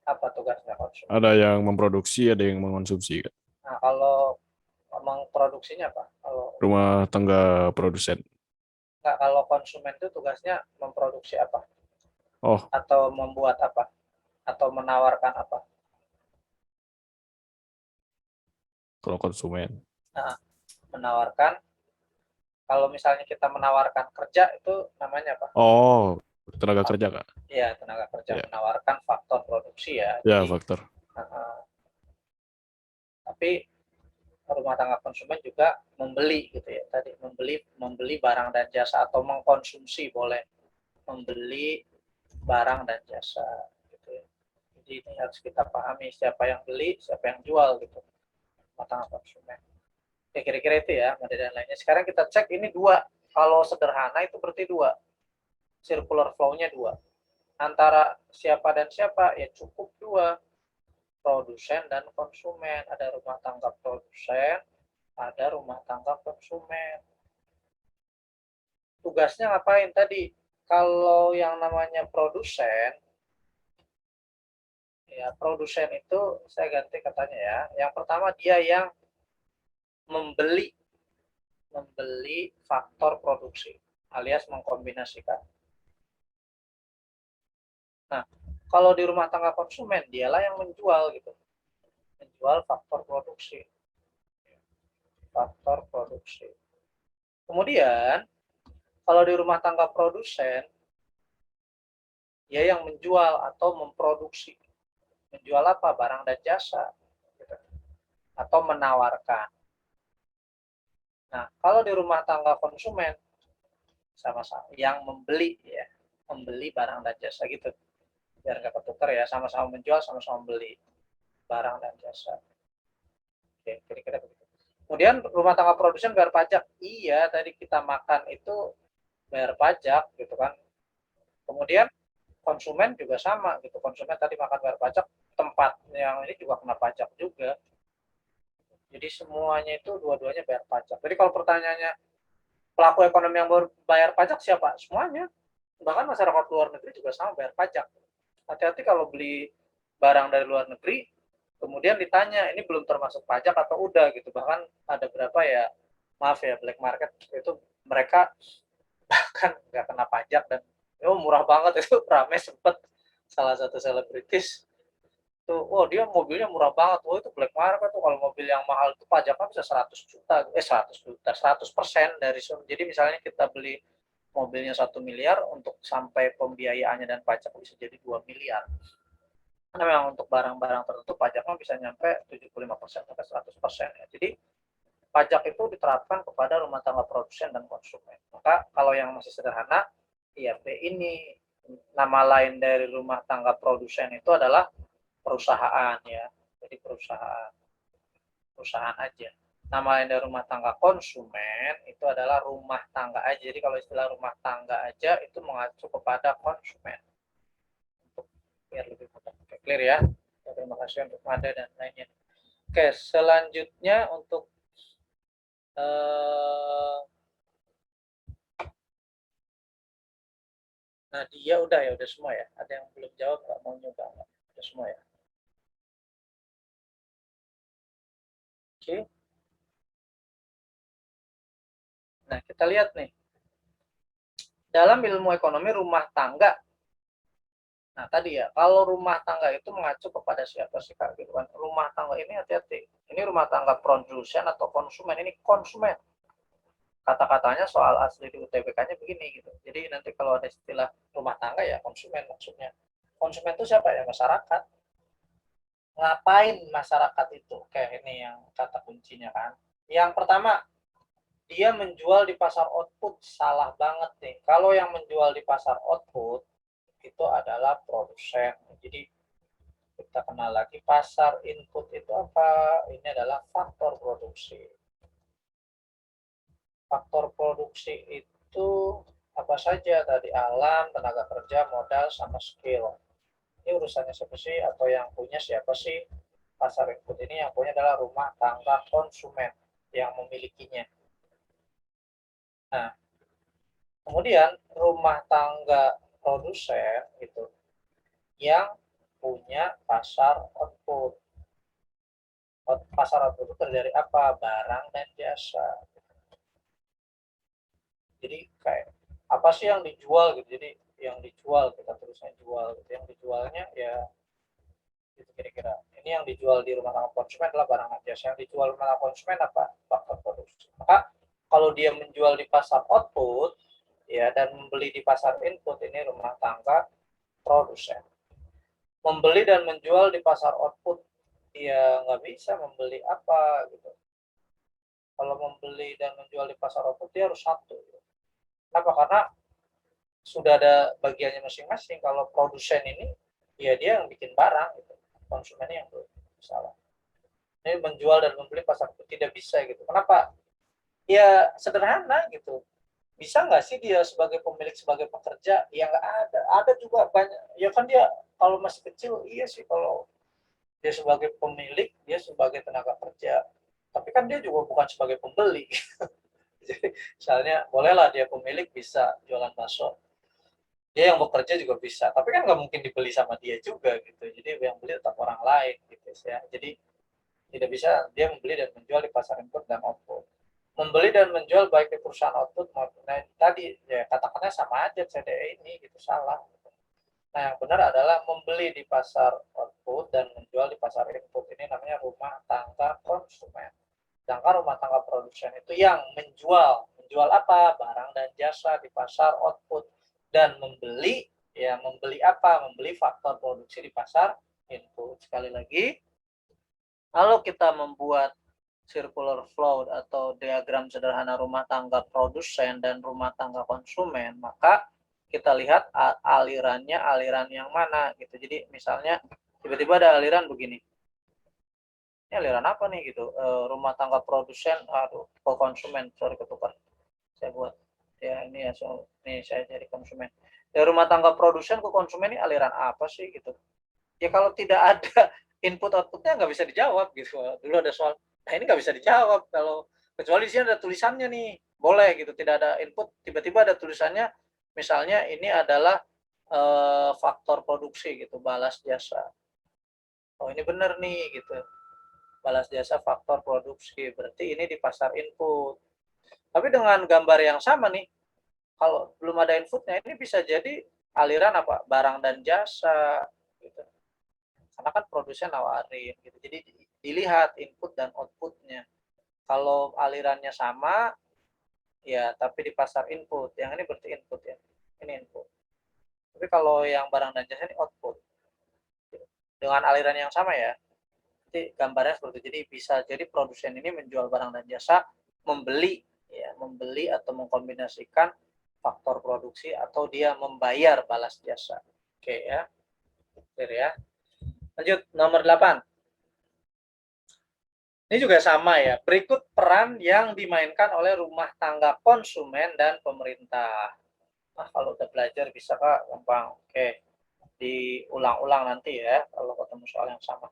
apa tugasnya konsumen?
Ada yang memproduksi, ada yang mengkonsumsi Kak.
Nah, kalau memproduksinya apa? Kalau
Rumah tangga produsen.
nggak, kalau konsumen itu tugasnya memproduksi apa?
Oh,
Atau membuat apa? Atau menawarkan apa?
kalau konsumen.
Nah, menawarkan, kalau misalnya kita menawarkan kerja itu namanya apa?
Oh, tenaga kerja Kak.
Iya, tenaga kerja.
Ya.
Menawarkan faktor produksi ya.
Ya,
Jadi,
faktor.
tapi rumah tangga konsumen juga membeli gitu ya. Tadi membeli barang dan jasa, atau mengkonsumsi boleh. Membeli barang dan jasa gitu ya. Jadi ini harus kita pahami, siapa yang beli, siapa yang jual gitu. Rumah tangga konsumen. Ya kira-kira itu ya, Made dan lainnya. Sekarang kita cek ini 2. Kalau sederhana itu berarti 2. Circular flow-nya 2. Antara siapa dan siapa ya cukup 2. Produsen dan konsumen. Ada rumah tangga produsen, ada rumah tangga konsumen. Tugasnya ngapain tadi? Kalau yang namanya produsen, ya produsen itu saya ganti katanya ya. Yang pertama dia yang membeli faktor produksi alias mengkombinasikan. Nah, kalau di rumah tangga konsumen dialah yang menjual gitu. Menjual faktor produksi. Faktor produksi. Kemudian kalau di rumah tangga produsen dia yang menjual atau memproduksi. Menjual apa? Barang dan jasa gitu. Atau menawarkan. Nah, kalau di rumah tangga konsumen sama-sama yang membeli ya, membeli barang dan jasa gitu. Biar nggak ketukar ya, sama-sama menjual, sama-sama membeli barang dan jasa. Oke, kira-kira begitu. Kemudian rumah tangga produsen bayar pajak. Iya, tadi kita makan itu bayar pajak gitu kan. Kemudian konsumen juga sama gitu. Konsumen tadi makan bayar pajak, tempat yang ini juga kena pajak juga. Jadi semuanya itu dua-duanya bayar pajak. Jadi kalau pertanyaannya pelaku ekonomi yang bayar pajak siapa? Semuanya. Bahkan masyarakat luar negeri juga sama bayar pajak. Hati-hati kalau beli barang dari luar negeri, kemudian ditanya ini belum termasuk pajak atau udah gitu. Bahkan ada berapa ya, maaf ya, black market itu mereka bahkan nggak kena pajak dan murah banget itu. Rame sempet salah satu selebritis tuh, dia mobilnya murah banget, itu black market tuh. Kalau mobil yang mahal itu pajaknya bisa 100 juta, 100% dari, jadi misalnya kita beli mobilnya 1 miliar, untuk sampai pembiayaannya dan pajak bisa jadi 2 miliar. Karena memang untuk barang-barang tertentu pajaknya bisa nyampe 75% sampai 100% ya. Jadi pajak itu diterapkan kepada rumah tangga produsen dan konsumen. Maka kalau yang masih sederhana, IRP ini nama lain dari rumah tangga produsen itu adalah perusahaan ya. Jadi perusahaan aja. Nama lain dari rumah tangga konsumen itu adalah rumah tangga aja. Jadi kalau istilah rumah tangga aja itu mengacu kepada konsumen. Untuk biar lebih mudah. Oke, clear ya. Terima kasih untuk Made dan lainnya. Oke, selanjutnya untuk Nadia udah ya, udah semua ya. Ada yang belum jawab nggak mau nyoba nggak? Udah semua ya. Oke. Nah, kita lihat nih. Dalam ilmu ekonomi rumah tangga. Nah, tadi ya, kalau rumah tangga itu mengacu kepada siapa sih Kak? Gitu kan. Rumah tangga ini hati-hati. Ini rumah tangga produsen atau konsumen? Ini konsumen. kata-katanya soal asli di UTBK-nya begini gitu. Jadi nanti kalau ada istilah rumah tangga ya konsumen maksudnya. Konsumen itu siapa ya? Masyarakat. Ngapain masyarakat itu? Kayak ini yang kata kuncinya kan. Yang pertama, dia menjual di pasar output. Salah banget nih. Kalau yang menjual di pasar output itu adalah produsen. Jadi kita kenal lagi pasar input itu apa? Ini adalah faktor produksi. Faktor produksi itu apa saja tadi? Alam, tenaga kerja, modal, sama skill. Ini urusannya siapa sih? Atau yang punya siapa sih? Pasar input ini yang punya adalah rumah tangga konsumen yang memilikinya. Nah, kemudian rumah tangga produsen gitu yang punya pasar output. Pasar output itu terdiri apa? Barang dan jasa. Jadi kayak apa sih yang dijual gitu? Jadi yang dijual kita terusnya jual gitu. Yang dijualnya ya gitu kira-kira. Ini yang dijual di rumah tangga konsumen adalah barang dan jasa. Yang dijual rumah tangga konsumen apa? Faktor produksi. Maka kalau dia menjual di pasar output ya dan membeli di pasar input, ini rumah tangga produsen. Membeli dan menjual di pasar output ya nggak bisa membeli apa gitu. Kalau membeli dan menjual di pasar output dia harus satu. Gitu. Kenapa? Karena sudah ada bagiannya masing-masing. Kalau produsen ini ya dia yang bikin barang gitu. Konsumennya yang salah. Ini menjual dan membeli pasar output tidak bisa gitu. Kenapa? Ya sederhana gitu. Bisa nggak sih dia sebagai pemilik, sebagai pekerja? Ya nggak ada. Ada juga banyak. Ya kan dia kalau masih kecil, iya sih kalau dia sebagai pemilik, dia sebagai tenaga kerja. Tapi kan dia juga bukan sebagai pembeli. Jadi misalnya bolehlah dia pemilik bisa jualan bakso. Dia yang bekerja juga bisa. Tapi kan nggak mungkin dibeli sama dia juga gitu. Jadi yang beli tetap orang lain gitu ya. Jadi tidak bisa dia membeli dan menjual di pasar input dan output. Membeli dan menjual baik di perusahaan output maupun tadi ya katakannya sama aja CDE ini gitu salah. Nah yang benar adalah membeli di pasar output dan menjual di pasar input, ini namanya rumah tangga konsumen. Sedangkan rumah tangga produsen itu yang menjual apa? Barang dan jasa di pasar output, dan membeli ya membeli apa? Membeli faktor produksi di pasar input. Sekali lagi, kalau kita membuat circular flow atau diagram sederhana rumah tangga produsen dan rumah tangga konsumen, maka kita lihat alirannya aliran yang mana gitu. Jadi misalnya tiba-tiba ada aliran begini. Ini aliran apa nih gitu? Rumah tangga produsen, aduh, ke konsumen, sorry ketukar. Saya buat ya ini ya, so, nih saya jadi konsumen. Dari rumah tangga produsen ke konsumen ini aliran apa sih gitu? Ya kalau tidak ada input outputnya nggak bisa dijawab gitu. Dulu ada soal, nah ini nggak bisa dijawab kalau kecuali di sini ada tulisannya nih, boleh gitu. Tidak ada input, tiba-tiba ada tulisannya, misalnya ini adalah faktor produksi gitu, balas jasa. Oh ini benar nih gitu, balas jasa faktor produksi, berarti ini di pasar input. Tapi dengan gambar yang sama nih, kalau belum ada inputnya ini bisa jadi aliran apa? Barang dan jasa gitu. Karena kan produsen nawarin gitu. Jadi dilihat input dan outputnya. Kalau alirannya sama, ya tapi di pasar input. Yang ini berarti input ya. Ini input. Tapi kalau yang barang dan jasa ini output. Dengan aliran yang sama ya. Jadi gambarnya seperti itu. Jadi bisa jadi produsen ini menjual barang dan jasa, membeli atau mengkombinasikan faktor produksi, atau dia membayar balas jasa. Oke ya. Clear ya. Lanjut nomor 8. Ini juga sama ya. Berikut peran yang dimainkan oleh rumah tangga konsumen dan pemerintah. Nah, kalau udah belajar bisa Kak, gampang. Oke. Diulang-ulang nanti ya kalau ketemu soal yang sama.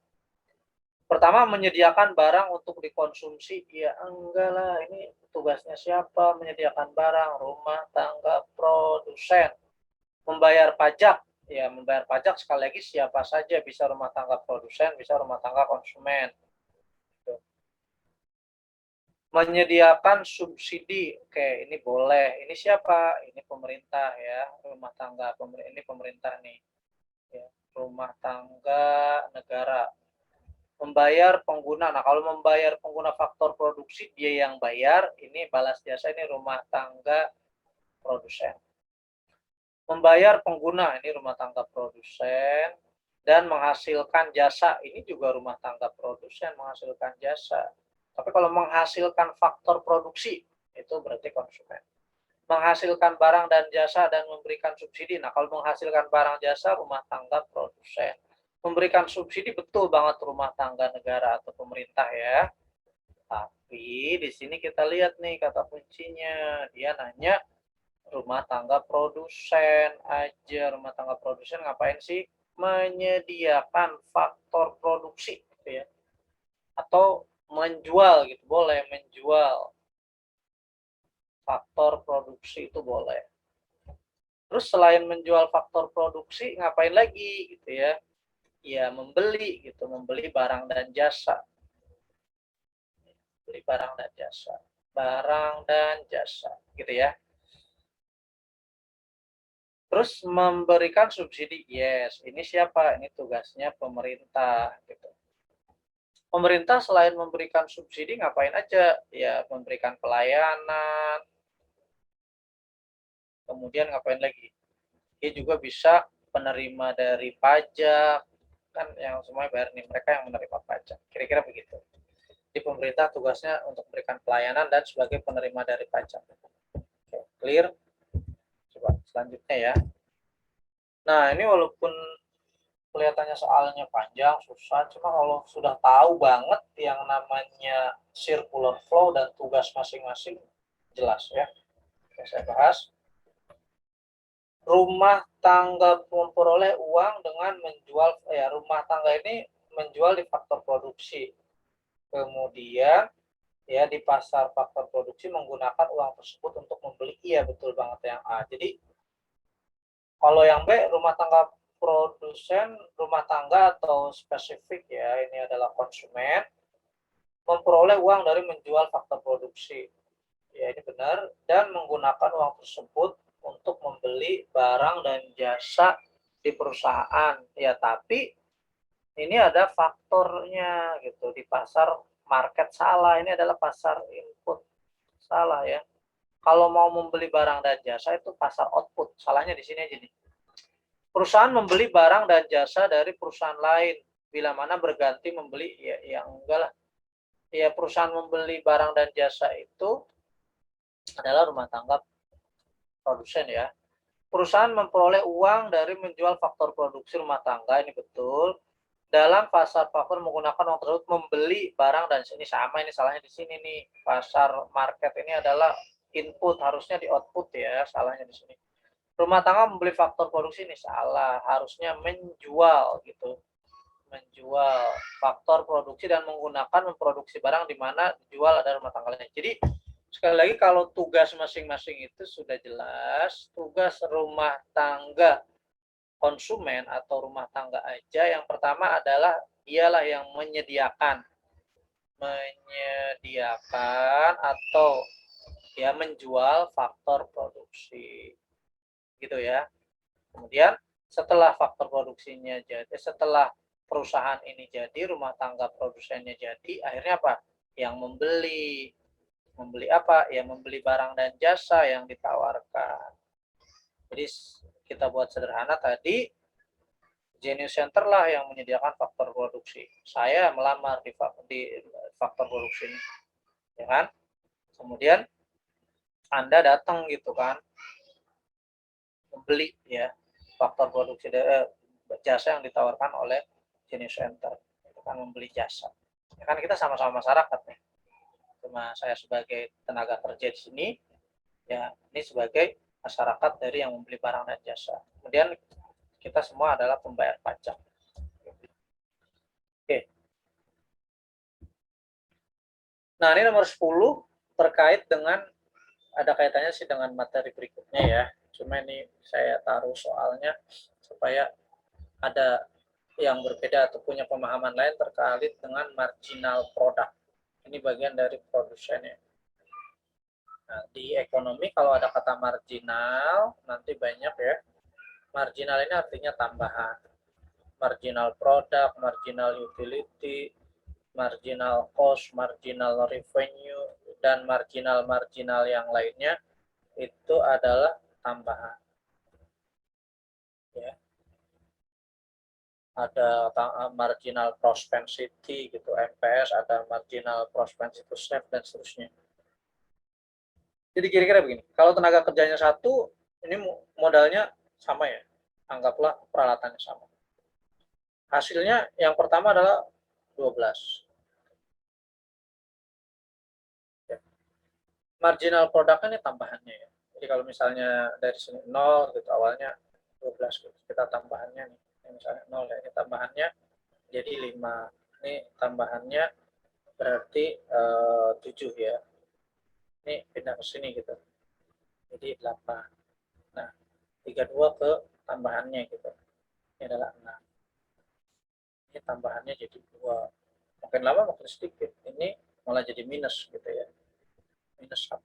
Pertama, menyediakan barang untuk dikonsumsi. Ya enggak lah, ini tugasnya siapa? Menyediakan barang, rumah tangga produsen. Membayar pajak. Ya, membayar pajak sekali lagi siapa saja, bisa rumah tangga produsen, bisa rumah tangga konsumen. Menyediakan subsidi, oke ini boleh. Ini siapa? Ini pemerintah ya, rumah tangga ini pemerintah nih. Ya, rumah tangga negara. Membayar pengguna. Nah, kalau membayar pengguna faktor produksi, dia yang bayar. Ini balas jasa, ini rumah tangga produsen. Membayar pengguna, ini rumah tangga produsen. Dan menghasilkan jasa, ini juga rumah tangga produsen menghasilkan jasa. Tapi kalau menghasilkan faktor produksi, itu berarti konsumen. Menghasilkan barang dan jasa dan memberikan subsidi. Nah, kalau menghasilkan barang jasa, rumah tangga produsen. Memberikan subsidi betul banget rumah tangga negara atau pemerintah ya. Tapi di sini kita lihat nih kata kuncinya. Dia nanya rumah tangga produsen aja. Rumah tangga produsen ngapain sih? Menyediakan faktor produksi gitu ya. Atau menjual gitu, boleh menjual faktor produksi itu boleh. Terus selain menjual faktor produksi ngapain lagi gitu ya? Ya membeli gitu, membeli barang dan jasa. Beli barang dan jasa. Barang dan jasa gitu ya. Terus memberikan subsidi, yes. Ini siapa? Ini tugasnya pemerintah gitu. Pemerintah selain memberikan subsidi ngapain aja? Ya memberikan pelayanan. Kemudian ngapain lagi? Dia juga bisa penerima dari pajak, kan yang semuanya bayar nih, mereka yang menerima pajak. Kira-kira begitu. Jadi pemerintah tugasnya untuk memberikan pelayanan dan sebagai penerima dari pajak. Oke, clear? Coba selanjutnya ya. Nah, ini walaupun kelihatannya soalnya panjang, susah, cuma kalau sudah tahu banget yang namanya circular flow dan tugas masing-masing, jelas ya. Oke, saya bahas. Rumah tangga memperoleh uang dengan menjual, ya rumah tangga ini menjual di faktor produksi. Kemudian ya di pasar faktor produksi menggunakan uang tersebut untuk membeli, iya betul banget yang A. Jadi kalau yang B rumah tangga produsen, rumah tangga atau spesifik ya, ini adalah konsumen, memperoleh uang dari menjual faktor produksi. Ya ini benar, dan menggunakan uang tersebut untuk membeli barang dan jasa di perusahaan. Ya tapi ini ada faktornya gitu, di pasar market salah, ini adalah pasar input salah ya. Kalau mau membeli barang dan jasa itu pasar output, salahnya di sini aja nih. Perusahaan membeli barang dan jasa dari perusahaan lain, bila mana berganti membeli, ya enggak lah. Ya perusahaan membeli barang dan jasa itu adalah rumah tangga produsen ya. Perusahaan memperoleh uang dari menjual faktor produksi rumah tangga, ini betul. Dalam pasar faktor menggunakan uang tersebut membeli barang dan ini sama, ini salahnya di sini nih. Pasar market ini adalah input, harusnya di output ya, salahnya di sini. Rumah tangga membeli faktor produksi, ini salah, harusnya menjual gitu. Menjual faktor produksi dan menggunakan memproduksi barang di mana dijual ada rumah tangga lain. Jadi sekali lagi kalau tugas masing-masing itu sudah jelas, tugas rumah tangga konsumen atau rumah tangga aja yang pertama adalah dialah yang menyediakan atau ya menjual faktor produksi. Gitu ya. Kemudian setelah faktor produksinya jadi, setelah perusahaan ini jadi, rumah tangga produsennya jadi, akhirnya apa? Yang membeli. Membeli apa? Ya membeli barang dan jasa yang ditawarkan. Jadi kita buat sederhana tadi, Genius Center lah yang menyediakan faktor produksi. Saya melamar di faktor produksi ini, ya kan? Kemudian Anda datang gitu kan, membeli ya faktor produksi jasa yang ditawarkan oleh Genius Center, itu kan membeli jasa. Ya kan kita sama-sama masyarakat nih. Cuma saya sebagai tenaga kerja di sini, ya ini sebagai masyarakat dari yang membeli barang dan jasa. Kemudian kita semua adalah pembayar pajak. Oke. Nah ini nomor 10 terkait dengan, ada kaitannya sih dengan materi berikutnya ya. Cuma ini saya taruh soalnya supaya ada yang berbeda atau punya pemahaman lain terkait dengan marginal product. Ini bagian dari produsennya. Nah, di ekonomi kalau ada kata marginal, nanti banyak ya. Marginal ini artinya tambahan. Marginal product, marginal utility, marginal cost, marginal revenue, dan marginal yang lainnya itu adalah tambahan. Ya. Ada marginal propensity gitu, MPS, ada marginal propensity to save, dan seterusnya. Jadi kira-kira begini, kalau tenaga kerjanya satu, ini modalnya sama ya, anggaplah peralatannya sama. Hasilnya yang pertama adalah 12. Ya. Marginal produknya ini tambahannya ya. Jadi kalau misalnya dari sini 0 gitu, awalnya 12 gitu, kita tambahannya nih, misalnya 0 ya, ini tambahannya jadi 5. Ini tambahannya berarti 7 ya. Ini pindah ke sini gitu. Jadi 8. Nah, 32 ke tambahannya gitu. Ini adalah 6. Ini tambahannya jadi 2. Makin lama makin sedikit. Ini malah jadi minus gitu ya. Minus 1.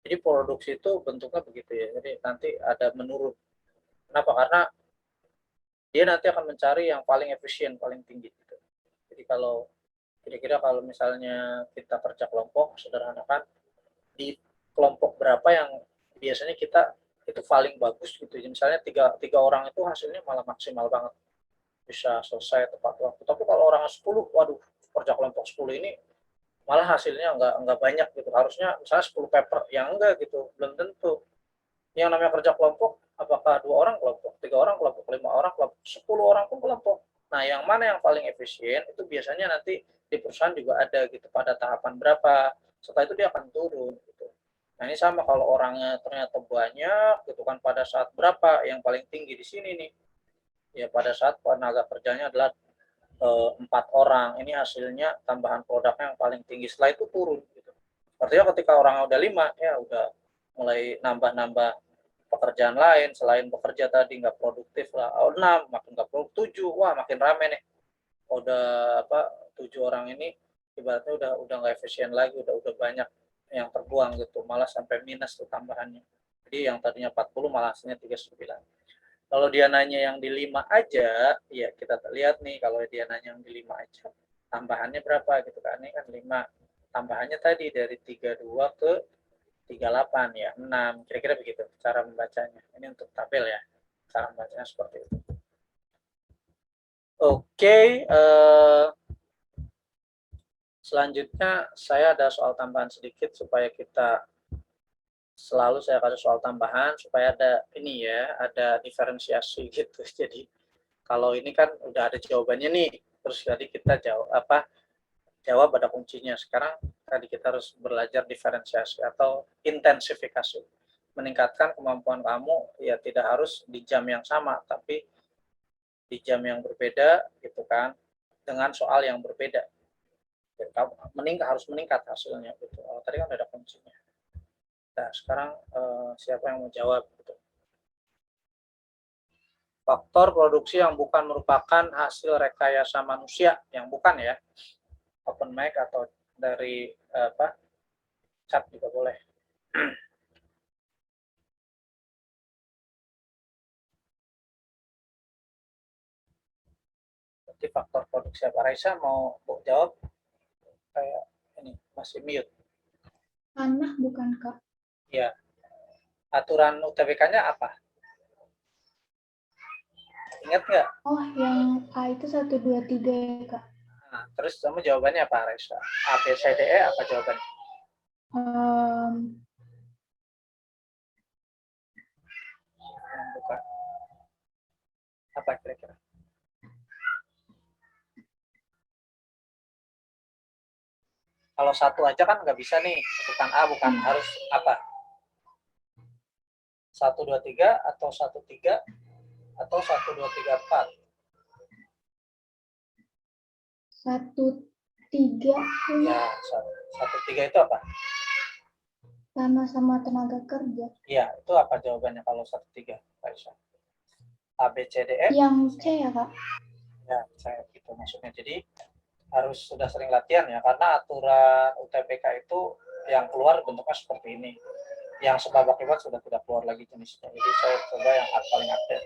Jadi produksi itu bentuknya begitu ya. Jadi nanti ada menurun. Kenapa? Karena dia nanti akan mencari yang paling efisien, paling tinggi gitu. Jadi kalau kira-kira kalau misalnya kita kerja kelompok, sederhanakan, di kelompok berapa yang biasanya kita itu paling bagus gitu. Misalnya tiga orang itu hasilnya malah maksimal banget, bisa selesai tepat waktu. Tapi kalau orang 10, waduh, kerja kelompok 10 ini malah hasilnya nggak banyak gitu. Harusnya misalnya 10 paper, yang enggak gitu, belum tentu. Yang namanya kerja kelompok, apakah 2 orang kelompok, 3 orang kelompok, 5 orang kelompok, 10 orang pun kelompok. Nah, yang mana yang paling efisien itu biasanya nanti di perusahaan juga ada gitu, pada tahapan berapa. Setelah itu dia akan turun gitu. Nah, ini sama kalau orangnya ternyata banyak gitu kan, pada saat berapa yang paling tinggi di sini nih. Ya pada saat tenaga kerjanya adalah 4 orang, ini hasilnya tambahan produknya yang paling tinggi. Setelah itu turun gitu. Artinya ketika orang udah 5, ya udah mulai nambah-nambah pekerjaan lain selain bekerja tadi, nggak produktif lah. 6 makin nggak produktif, 7 wah makin rame nih. Udah 7 orang ini ibaratnya udah nggak efisien lagi, udah banyak yang terbuang gitu, malah sampai minus tuh tambahannya. Jadi yang tadinya 40 malah hasilnya 39. Kalau dia nanya yang di 5 aja, ya kita lihat nih, kalau dia nanya yang di 5 aja, tambahannya berapa gitu kan. Ini kan 5. Tambahannya tadi dari 32 ke 38 ya, 6. Kira-kira begitu cara membacanya. Ini untuk tabel ya. Cara membacanya seperti itu. Oke, selanjutnya saya ada soal tambahan sedikit supaya kita selalu saya kasih soal tambahan supaya ada ini ya, ada diferensiasi gitu. Jadi kalau ini kan udah ada jawabannya nih, terus tadi kita jawab ada kuncinya. Sekarang tadi kita harus belajar diferensiasi atau intensifikasi, meningkatkan kemampuan kamu ya, tidak harus di jam yang sama tapi di jam yang berbeda gitu kan, dengan soal yang berbeda. Dan kamu harus meningkat hasilnya gitu. Tadi kan ada kuncinya. Nah, sekarang siapa yang mau jawab gitu. Faktor produksi yang bukan merupakan hasil rekayasa manusia, yang bukan ya. Open mic atau dari chat juga boleh. Berarti faktor produksi apa? Raisa mau jawab? Kayak ini masih mute.
Tanah bukan Kak?
Ya. Aturan UTBK-nya apa? Ingat nggak?
Oh, yang A itu 1, 2, 3 ya Kak?
Nah, terus kamu jawabannya apa, Raisa? A, B, C, D, E apa jawabannya? Bukan. Apa kira-kira? Kalau satu aja kan nggak bisa nih, bukan A, bukan harus apa? 1, 2, 3 atau 1, 3 atau 1, 2, 3, 4?
1, 3
Ya, 1, 3 itu apa?
tanah sama tenaga kerja.
Iya, itu apa jawabannya kalau 1, 3? A, B, C, D, E?
Yang C ya Kak?
Ya, saya gitu maksudnya. Jadi harus sudah sering latihan ya, karena aturan UTBK itu yang keluar bentuknya seperti ini. Yang sebab akibat sudah tidak keluar lagi jenisnya. Jadi saya coba yang paling update.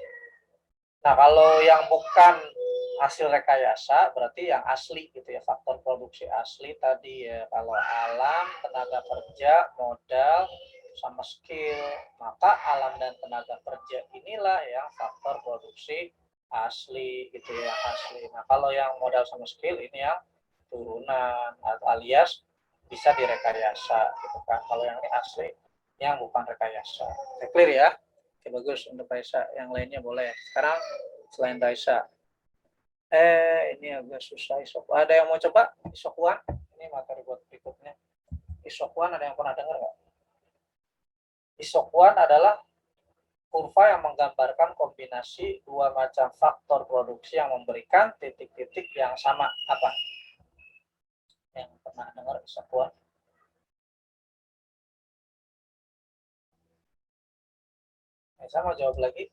Nah, kalau yang bukan hasil rekayasa berarti yang asli gitu ya, faktor produksi asli tadi ya. Kalau alam, tenaga kerja, modal, sama skill, maka alam dan tenaga kerja inilah yang faktor produksi asli gitu ya, asli. Nah kalau yang modal sama skill ini yang turunan alias bisa direkayasa gitu kan. Kalau yang ini asli, yang bukan rekayasa. Clear ya? Oke, bagus untuk Raisa. Yang lainnya boleh. Sekarang selain Raisa. Ini agak susah isokuan. Ada yang mau coba isokuan? Ini materi buat berikutnya. Isokuan ada yang pernah dengar nggak? Isokuan adalah kurva yang menggambarkan kombinasi dua macam faktor produksi yang memberikan titik-titik yang sama. Apa? Yang pernah dengar isokuan? Saya mau jawab lagi.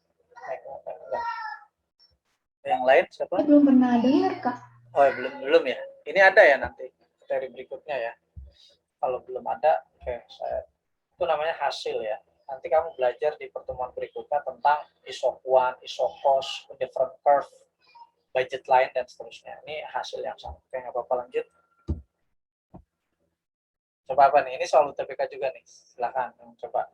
Yang lain siapa?
Belum pernah dengar, Kak.
Oh, belum ya. Ini ada ya nanti dari berikutnya ya. Kalau belum ada, oke, itu namanya hasil ya. Nanti kamu belajar di pertemuan berikutnya tentang isokuan, isokos, different curve, budget line dan seterusnya. Ini hasil yang sama. Oke, nggak apa-apa, lanjut. Coba apa nih? Ini soal UTBK juga nih. Silahkan coba.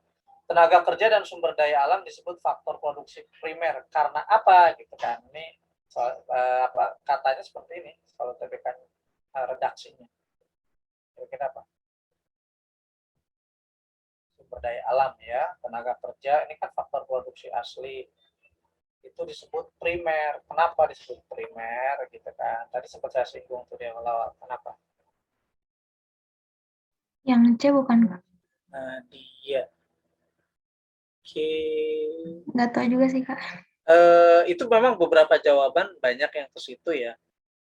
Tenaga kerja dan sumber daya alam disebut faktor produksi primer. Karena apa? Gitu kan. Ini soal, katanya seperti ini soal UTBK redaksinya. Kira-kira apa? Sumber daya alam ya, tenaga kerja ini kan faktor produksi asli, itu disebut primer. Kenapa disebut primer gitu kan? Tadi sempat saya singgung tuh di awal. Kenapa?
Yang C bukan, Kak?
Dia. Oke.
Nggak tahu juga sih, Kak.
Itu memang beberapa jawaban banyak yang ke situ ya.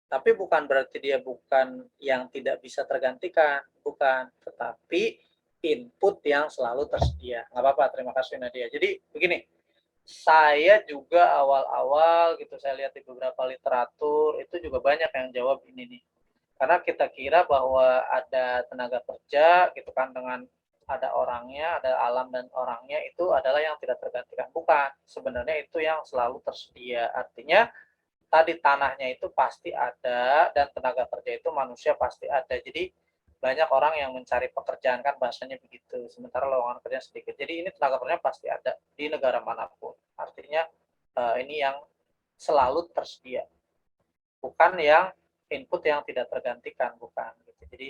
Tapi bukan berarti dia bukan yang tidak bisa tergantikan, bukan. Tetapi input yang selalu tersedia. Nggak apa-apa, terima kasih Nadia. Jadi begini, saya juga awal-awal gitu, saya lihat di beberapa literatur, itu juga banyak yang jawab ini nih. Karena kita kira bahwa ada tenaga kerja gitu kan, dengan ada orangnya, ada alam dan orangnya, itu adalah yang tidak tergantikan. Bukan, sebenarnya itu yang selalu tersedia. Artinya tadi tanahnya itu pasti ada dan tenaga kerja itu manusia pasti ada. Jadi banyak orang yang mencari pekerjaan kan bahasanya begitu. Sementara lowongan kerja sedikit. Jadi ini tenaga kerja pasti ada di negara manapun. Artinya ini yang selalu tersedia. Bukan yang input yang tidak tergantikan, bukan gitu. Jadi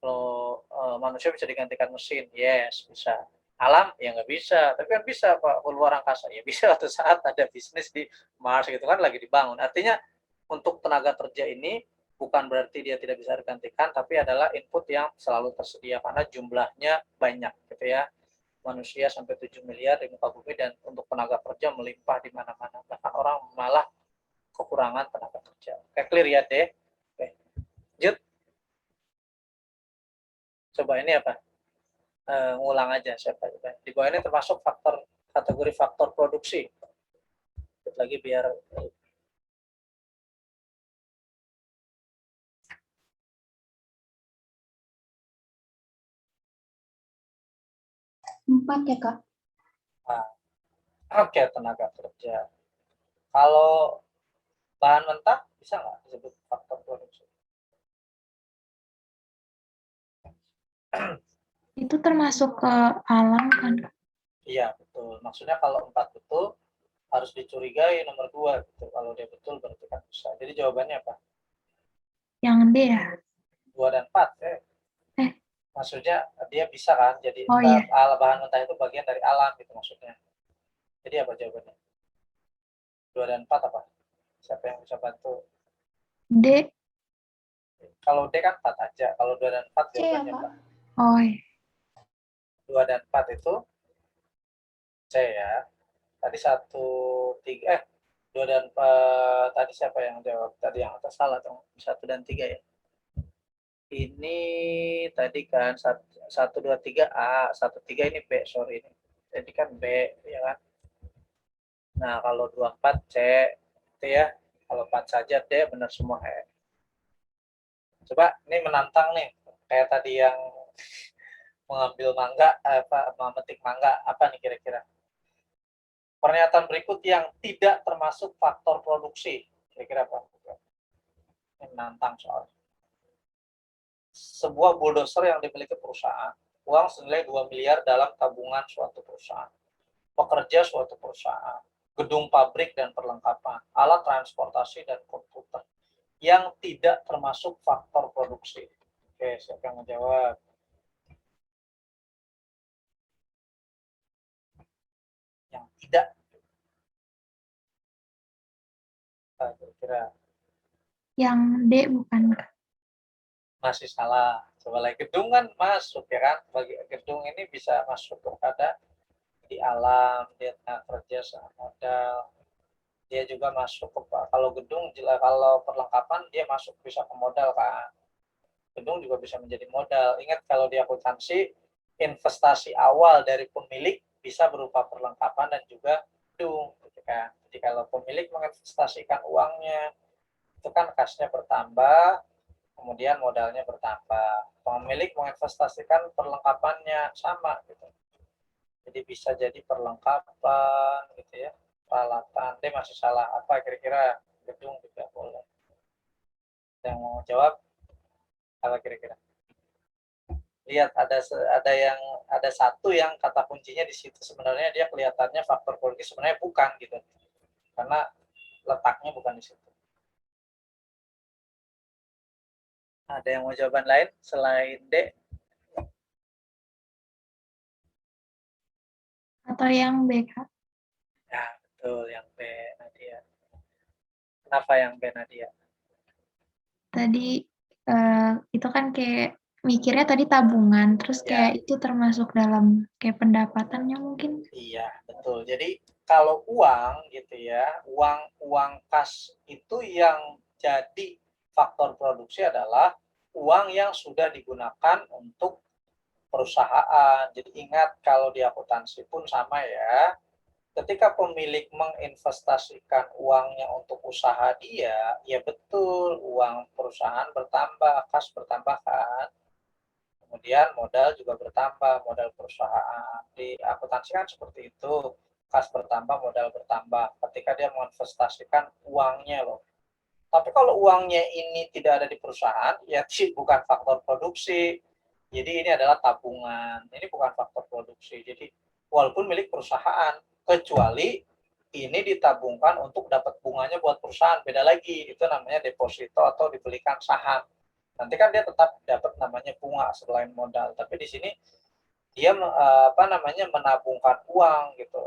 kalau manusia bisa digantikan mesin, yes bisa. Alam ya nggak bisa, tapi kan bisa Pak, luar angkasa ya bisa. Suatu saat ada bisnis di Mars gitu kan lagi dibangun. Artinya untuk tenaga kerja ini bukan berarti dia tidak bisa digantikan, tapi adalah input yang selalu tersedia karena jumlahnya banyak gitu ya. Manusia sampai 7 miliar di muka bumi dan untuk tenaga kerja melimpah di mana-mana. Bahkan orang malah kekurangan tenaga kerja. Oke, clear ya deh. Oke, lanjut. Coba ini apa? Ngulang aja siapa juga. Di bawah ini termasuk faktor kategori faktor produksi. Lagi biar
4 ya, Kak.
oke, tenaga kerja. Kalau bahan mentah bisa nggak disebut faktor produksi?
Itu termasuk ke alam kan?
Iya betul. Maksudnya kalau 4 betul harus dicurigai nomor 2 gitu. Kalau dia betul berarti kan bisa. Jadi jawabannya apa?
Yang D ya?
2 dan 4 ya. Maksudnya dia bisa kan jadi
iya.
bahan mentah itu bagian dari alam gitu maksudnya. Jadi apa jawabannya? 2 dan 4 apa? Siapa yang bisa bantu?
D.
Kalau D kan 4 aja. Kalau 2 dan 4 jawabannya apa?
Oh iya.
2 dan 4 itu C ya. Tadi 2 dan 4 tadi siapa yang jawab? Tadi yang atas salah dong. 1 dan 3 ya. Ini tadi kan 1 2 3 A, 1 3 ini B, sorry ini. Jadi kan B ya kan. Nah, kalau 2 4 C itu ya. Kalau 4 saja D benar semua E. Coba ini menantang nih. Kayak tadi yang mengambil mangga, memetik mangga, apa nih kira-kira? Pernyataan berikut yang tidak termasuk faktor produksi, kira-kira apa? Ini menantang soalnya. Sebuah bulldozer yang dimiliki perusahaan, uang senilai 2 miliar dalam tabungan suatu perusahaan, pekerja suatu perusahaan, gedung pabrik dan perlengkapan, alat transportasi dan komputer yang tidak termasuk faktor produksi. Oke, siapa yang menjawab? Yang tidak. Kira-kira
Yang D bukan, Kak.
masih salah. Coba lagi, gedung kan masuk ya kan? Bagi gedung ini bisa masuk kepada di alam, dia tenaga kerja sama modal. Dia juga masuk ke, kalau gedung, kalau perlengkapan dia masuk bisa ke modal kan. Gedung juga bisa menjadi modal. Ingat kalau di akuntansi, investasi awal dari pemilik bisa berupa perlengkapan dan juga gedung, gitu kan. Jadi kalau pemilik menginvestasikan uangnya, itu kan kasnya bertambah, kemudian modalnya bertambah. Pemilik menginvestasikan perlengkapannya sama, gitu. Jadi bisa jadi perlengkapan, gitu ya, peralatan. Dia masih salah. Apa kira-kira? Gedung juga boleh. Yang mau jawab apa kira-kira? Lihat ada satu yang kata kuncinya di situ, sebenarnya dia kelihatannya faktor politik, sebenarnya bukan gitu, karena letaknya bukan di situ. Ada yang mau jawaban lain selain D?
Atau yang B, Kak?
Ya betul, yang B, Nadia. Kenapa yang B, Nadia?
Tadi itu kan kayak mikirnya tadi tabungan, terus
Ya.
kayak itu termasuk dalam kayak pendapatannya mungkin.
Iya betul. Jadi kalau uang gitu ya, uang kas itu yang jadi faktor produksi adalah uang yang sudah digunakan untuk perusahaan. Jadi ingat kalau di akuntansi pun sama ya. Ketika pemilik menginvestasikan uangnya untuk usaha dia, ya betul uang perusahaan bertambah, kas bertambah kan. Kemudian modal juga bertambah, modal perusahaan. Di akuntansi kan seperti itu, kas bertambah, modal bertambah. Ketika dia menginvestasikan uangnya loh. Tapi kalau uangnya ini tidak ada di perusahaan, ya bukan faktor produksi. Jadi ini adalah tabungan. Ini bukan faktor produksi. Jadi walaupun milik perusahaan, kecuali ini ditabungkan untuk dapat bunganya buat perusahaan, beda lagi. Itu namanya deposito atau dibelikan saham. Nanti kan dia tetap dapat namanya bunga selain modal. Tapi di sini dia menabungkan uang gitu.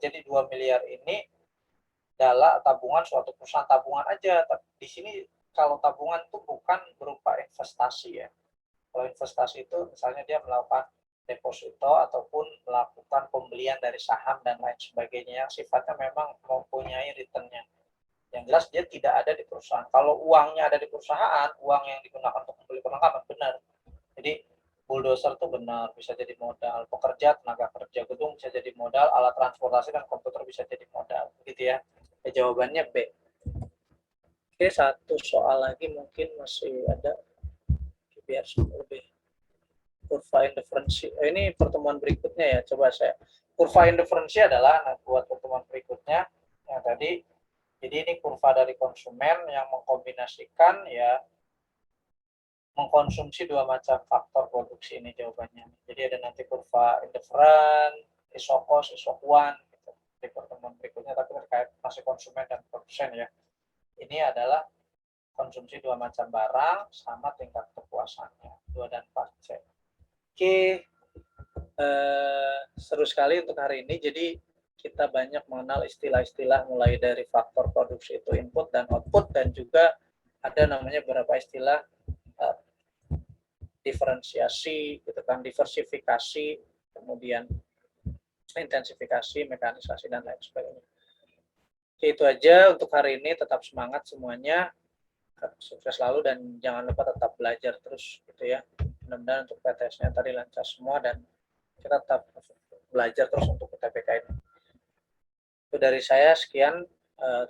Jadi 2 miliar ini adalah tabungan suatu perusahaan, tabungan aja. Tapi di sini kalau tabungan itu bukan berupa investasi ya. Kalau investasi itu misalnya dia melakukan deposito ataupun melakukan pembelian dari saham dan lain sebagainya yang sifatnya memang mempunyai returnnya. Yang jelas dia tidak ada di perusahaan. Kalau uangnya ada di perusahaan, uang yang digunakan untuk membeli perlengkapan benar. Jadi bulldozer itu benar bisa jadi modal, pekerja tenaga kerja gedung bisa jadi modal, alat transportasi dan komputer bisa jadi modal, gitu ya. Jawabannya B. Oke, satu soal lagi mungkin masih ada biar lebih. Kurva indiferensi. Ini pertemuan berikutnya ya. Coba saya. Kurva indiferensi adalah buat pertemuan berikutnya yang tadi. Jadi ini kurva dari konsumen yang mengkombinasikan ya mengkonsumsi dua macam faktor produksi ini jawabannya. Jadi ada nanti kurva indifferent, isokos, isokwan gitu. Di pertemuan berikutnya tapi terkait masih konsumen dan produsen ya. Ini adalah konsumsi dua macam barang sama tingkat kepuasannya 2 dan 4C. Oke, seru sekali untuk hari ini. Jadi kita banyak mengenal istilah-istilah mulai dari faktor produksi itu input dan output, dan juga ada namanya beberapa istilah diferensiasi, gitu kan, diversifikasi, kemudian intensifikasi, mekanisasi dan lain sebagainya. Oke, itu aja untuk hari ini. Tetap semangat semuanya, sukses selalu dan jangan lupa tetap belajar terus gitu ya. Mudah-mudahan untuk PTS-nya tadi lancar semua dan kita tetap belajar terus untuk UTBK ini. Itu dari saya, sekian.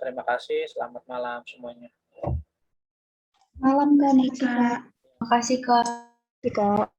Terima kasih, selamat malam semuanya.
Malam Kak, makasih Kak.
Makasih Kak.